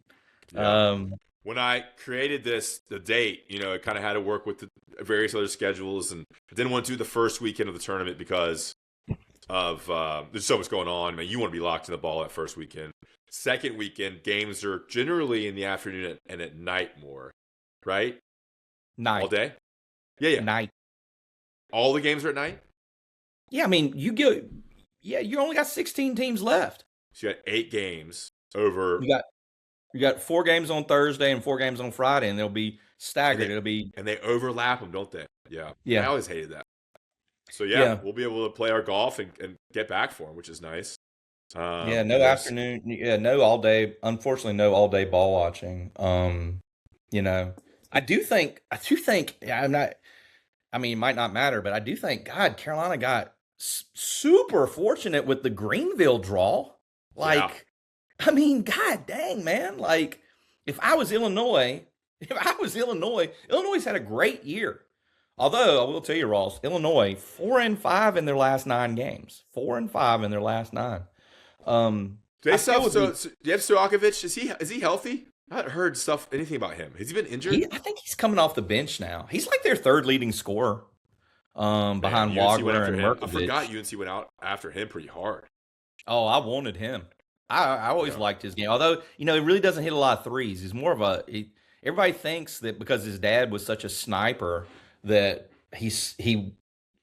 Yeah. When I created the date, it kind of had to work with the various other schedules, and I didn't want to do the first weekend of the tournament because of there's so much going on. I mean, you want to be locked in the ball that first weekend. Second weekend, games are generally in the afternoon and at night more, right? Night. All day? Yeah. Night. All the games are at night? Yeah, I mean, you only got 16 teams left. So you got 8 games over. You got 4 games on Thursday and 4 games on Friday, and they'll be staggered. And they overlap them, don't they? Yeah. Yeah. I always hated that. So we'll be able to play our golf and get back for them, which is nice. No afternoon. Yeah, no all day. Unfortunately, no all day ball watching. I do think. I'm not. I mean, it might not matter, but I do think. God, Carolina got super fortunate with the Greenville draw. I mean, God dang, man. Like, if I was Illinois, Illinois had a great year. Although, I will tell you, Ross, Illinois, 4-5 in their last 9 games. 4-5 in their last 9. Do you have Stojakovic? Is he healthy? I haven't heard anything about him. Has he been injured? I think he's coming off the bench now. He's like their 3rd leading scorer behind Wagner and Merkovich. I forgot UNC went out after him pretty hard. Oh, I wanted him. I always liked his game. Although, he really doesn't hit a lot of threes. He's more of everybody thinks that because his dad was such a sniper that he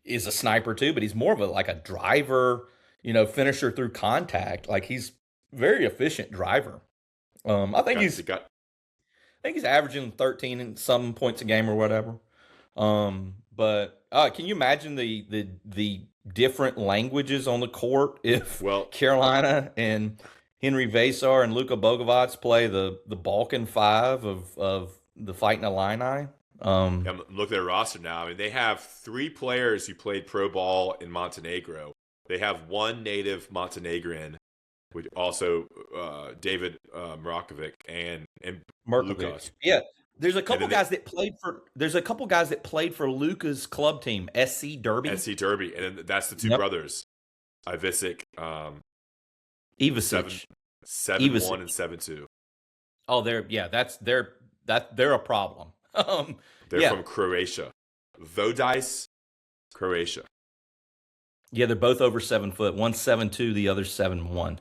is a sniper too, but he's more of a driver, finisher through contact. Like he's very efficient driver. I think he's averaging 13 and some points a game or whatever. But can you imagine the different languages on the court if Carolina and Henry Vasar and Luka Bogovac play the Balkan Five of the Fighting Illini? I'm looking at their roster now. I mean, they have 3 players who played pro ball in Montenegro. They have 1 native Montenegrin, which also David Mrakovic and Lukas. Yeah, there's a couple guys that played for. There's a couple guys that played for Luka's club team, SC Derby. SC Derby, and then that's the 2 brothers, Ivisic, Ivisic, 7-1 and 7-2. Oh, they're a problem. They're from Croatia, Vodice, Croatia. Yeah, they're both over 7 foot. One's 7'2", the other's 7'1".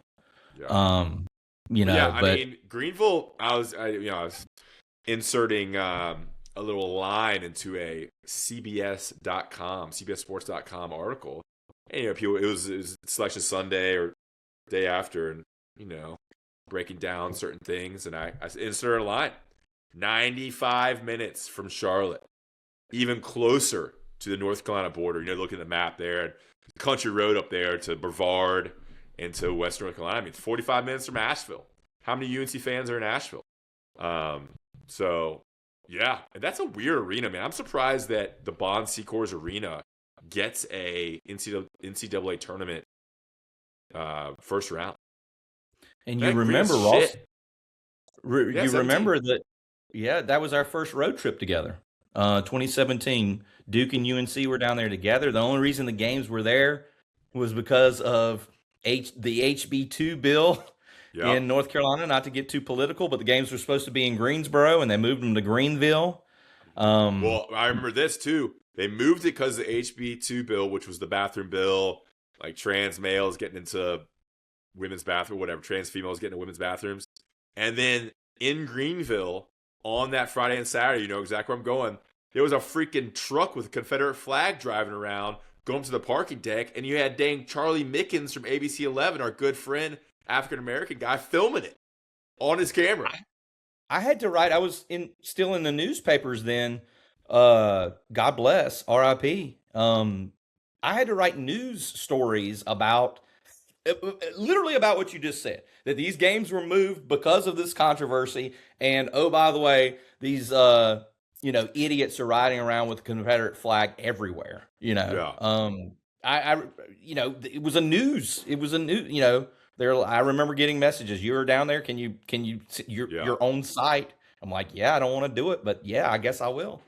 Yeah. I mean, Greenville. I was inserting a little line into a CBSSports.com article. And, people, it was Selection Sunday or day after, and breaking down certain things, and I inserted a line. 95 minutes from Charlotte, even closer to the North Carolina border. Looking at the map there, country road up there to Brevard and to West North Carolina. I mean, it's 45 minutes from Asheville. How many UNC fans are in Asheville? So, yeah, and that's a weird arena, man. I'm surprised that the Bon Secours Arena gets a NCAA tournament first round. And you remember, Ross? Remember that? Yeah, that was our first road trip together. 2017, Duke and UNC were down there together. The only reason the games were there was because of the HB2 bill in North Carolina, not to get too political, but the games were supposed to be in Greensboro, and they moved them to Greenville. Well, I remember this, too. They moved it because of the HB2 bill, which was the bathroom bill, like trans males getting into women's bathroom, whatever, trans females getting into women's bathrooms. And then in Greenville, on that Friday and Saturday, you know exactly where I'm going, there was a freaking truck with a Confederate flag driving around, going to the parking deck, and you had dang Charlie Mickens from ABC 11, our good friend, African-American guy, filming it on his camera. I had to write, I was still in the newspapers then, God bless, R.I.P. I had to write news stories about, literally about what you just said, that these games were moved because of this controversy, and oh, by the way, these idiots are riding around with the Confederate flag everywhere. It was a news. I remember getting messages. You were down there. Can you your own site? I'm like, yeah, I don't want to do it, but yeah, I guess I will.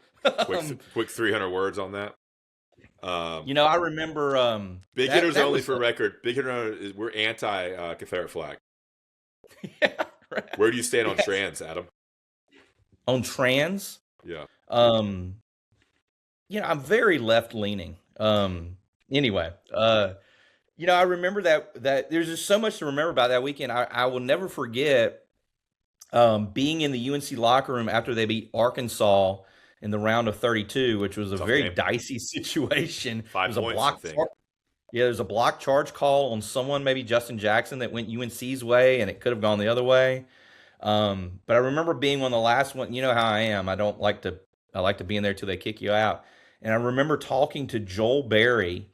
quick 300 words on that. I remember. Big hitters only for record. Big hitter, we're anti Confederate flag. Yeah, right. Where do you stand on trans, Adam? On trans? Yeah. I'm very left leaning. Anyway, I remember that there's just so much to remember about that weekend. I will never forget being in the UNC locker room after they beat Arkansas in the round of 32, which was a very game. Dicey situation. 5 points, I think. Yeah, there's a block charge call on someone, maybe Justin Jackson, that went UNC's way, and it could have gone the other way. But I remember being one of the last one. You know how I am. I like to be in there till they kick you out. And I remember talking to Joel Berry,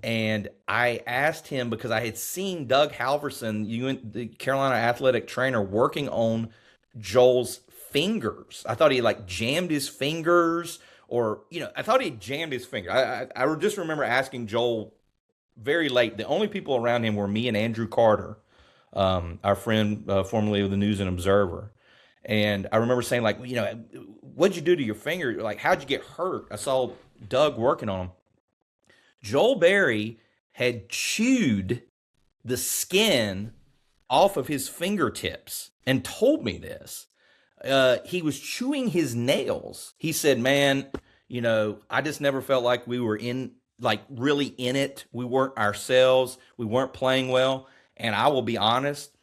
and I asked him because I had seen Doug Halverson, the Carolina athletic trainer, working on Joel's fingers. I thought he jammed his fingers, or I thought he jammed his finger. I just remember asking Joel very late. The only people around him were me and Andrew Carter, our friend formerly of the News and Observer. And I remember saying, what'd you do to your finger? How'd you get hurt? I saw Doug working on him. Joel Berry had chewed the skin off of his fingertips and told me this. He was chewing his nails. He said, man, I just never felt like we were really in it. We weren't ourselves. We weren't playing well. And I will be honest,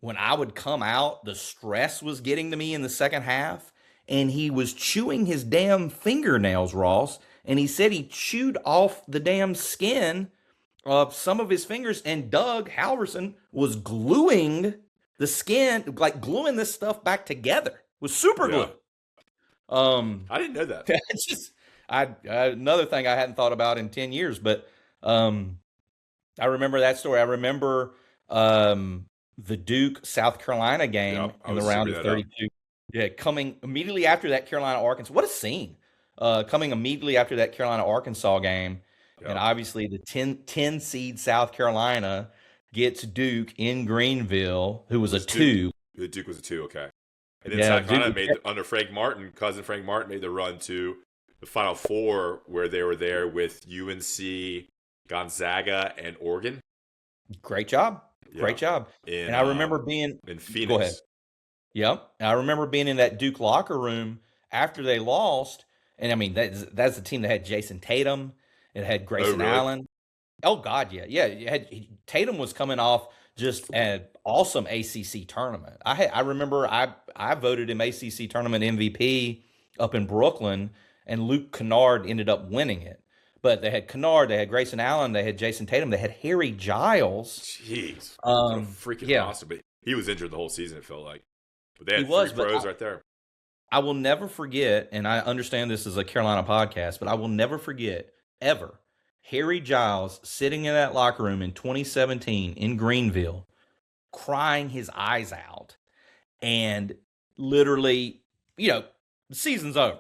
when I would come out, the stress was getting to me in the second half, and he was chewing his damn fingernails, Ross. And he said he chewed off the damn skin of some of his fingers, and Doug Halverson was gluing the skin, like gluing this stuff back together with super glue. I didn't know that. It's just another thing I hadn't thought about in 10 years, but I remember that story. I remember the Duke South Carolina game in the round of 32. Yeah, coming immediately after that Carolina Arkansas. What a scene! Coming immediately after that Carolina Arkansas game, and obviously the 10 seed South Carolina gets Duke in Greenville, who was a 2. Duke was a 2, okay. And then South Carolina under Frank Martin, cousin Frank Martin, made the run to the Final Four, where they were there with UNC, Gonzaga, and Oregon. Great job. Great job. And I remember being in Phoenix. Go ahead. Yep. And I remember being in that Duke locker room after they lost. And I mean, that's the team that had Jason Tatum. It had Grayson Allen. Oh, God, yeah. Yeah, Tatum was coming off just an awesome ACC tournament. I remember I voted him ACC tournament MVP up in Brooklyn, and Luke Kennard ended up winning it. But they had Kennard, they had Grayson Allen, they had Jason Tatum, they had Harry Giles. Jeez. Freaking awesome. But he was injured the whole season, it felt like. But they had three pros right there. I will never forget, and I understand this is a Carolina podcast, but I will never forget, ever, Harry Giles sitting in that locker room in 2017 in Greenville, crying his eyes out. And literally, the season's over.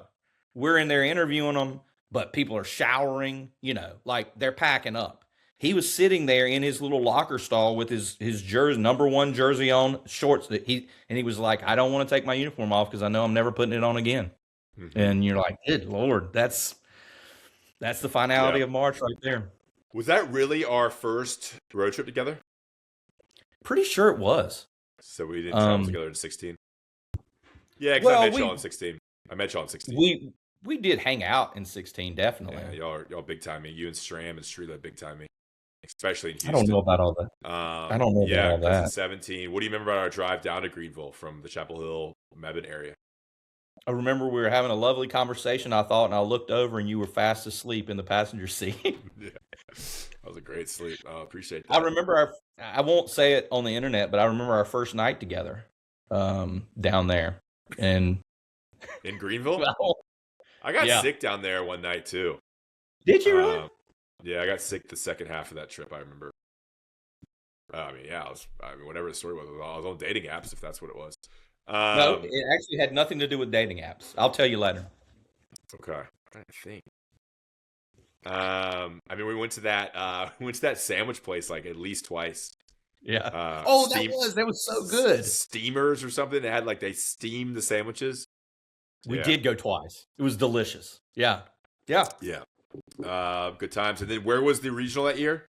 We're in there interviewing them, but people are showering, like they're packing up. He was sitting there in his little locker stall with his jersey, number 1 jersey on, shorts and he was like, I don't want to take my uniform off because I know I'm never putting it on again. Mm-hmm. And you're like, good Lord, that's the finality of March right there. Was that really our first road trip together? Pretty sure it was. So we didn't travel together in 16. Yeah, because I met y'all in 16. I met y'all in 16. We did hang out in 16, definitely. Yeah, y'all big time me. You and Stram and Streetlight big time me. Especially in Houston. I don't know about all that. I don't know about all that. In 17. What do you remember about our drive down to Greenville from the Chapel Hill, Mebane area? I remember we were having a lovely conversation, I thought, and I looked over and you were fast asleep in the passenger seat. Yeah. That was a great sleep. I appreciate that. I remember I won't say it on the internet, but I remember our first night together down there. And in Greenville? I got sick down there one night too. Did you really? Yeah, I got sick the second half of that trip, I remember. Whatever the story was, I was on dating apps, if that's what it was. No, it actually had nothing to do with dating apps. I'll tell you later. Okay. I'm trying to think. We went to that sandwich place like at least twice. Yeah. That was so good. Steamers or something. They steamed the sandwiches. We did go twice. It was delicious. Yeah. Yeah. Yeah. Good times. And then where was the regional that year?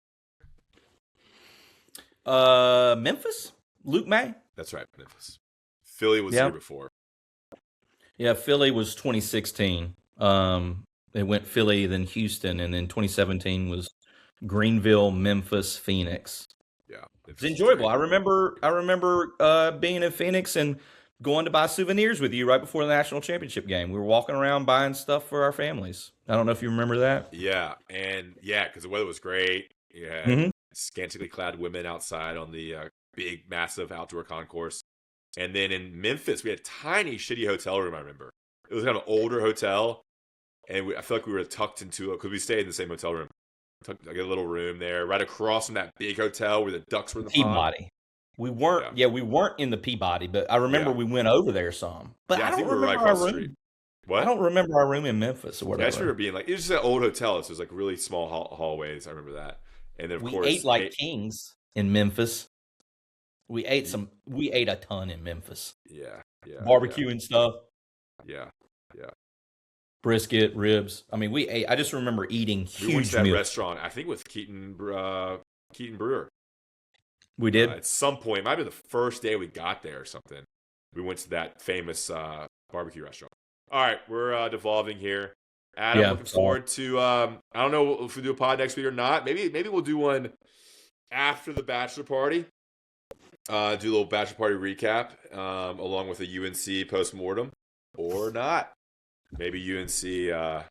Memphis? Luke May? That's right, Memphis. Philly was here before. Yeah, Philly was 2016. They went Philly, then Houston, and then 2017 was Greenville, Memphis, Phoenix. Yeah. It's enjoyable. I remember being in Phoenix and going to buy souvenirs with you right before the national championship game. We were walking around buying stuff for our families. I don't know if you remember that. Yeah, because the weather was great. You had scantily clad women outside on the big, massive outdoor concourse. And then in Memphis, we had a tiny, shitty hotel room, I remember. It was kind of an older hotel, and I feel like we were tucked into it because we stayed in the same hotel room. Like a little room there, right across from that big hotel where the ducks were in the Peabody. pond. We weren't. Yeah, we weren't in the Peabody, but I remember we went over there some. But I don't remember our room. What? I don't remember our room in Memphis or whatever. Yeah, I just remember being it was just an old hotel. So it was like really small hallways. I remember that. And then of course, we ate like kings in Memphis. We ate a ton in Memphis. Yeah. Barbecue and stuff. Yeah. Brisket, ribs. I mean, we ate. I just remember eating huge meals. We went to that restaurant, I think with Keaton Brewer. We did. At some point, it might be the first day we got there or something. We went to that famous barbecue restaurant. All right, we're devolving here. Adam, looking forward to. I don't know if we do a pod next week or not. Maybe we'll do one after the bachelor party. Do a little bachelor party recap along with a UNC postmortem or not. Maybe UNC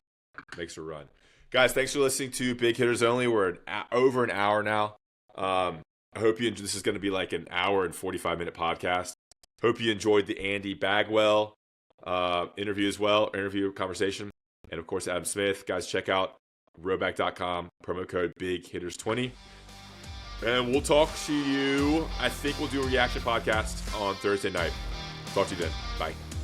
makes a run. Guys, thanks for listening to Big Hitters Only. We're over an hour now. I hope you enjoy. This is going to be like an hour and 45-minute podcast. Hope you enjoyed the Andy Bagwell interview as well, conversation. And, of course, Adam Smith. Guys, check out Rhoback.com, promo code BIGHitters20. And we'll talk to you. I think we'll do a reaction podcast on Thursday night. Talk to you then. Bye.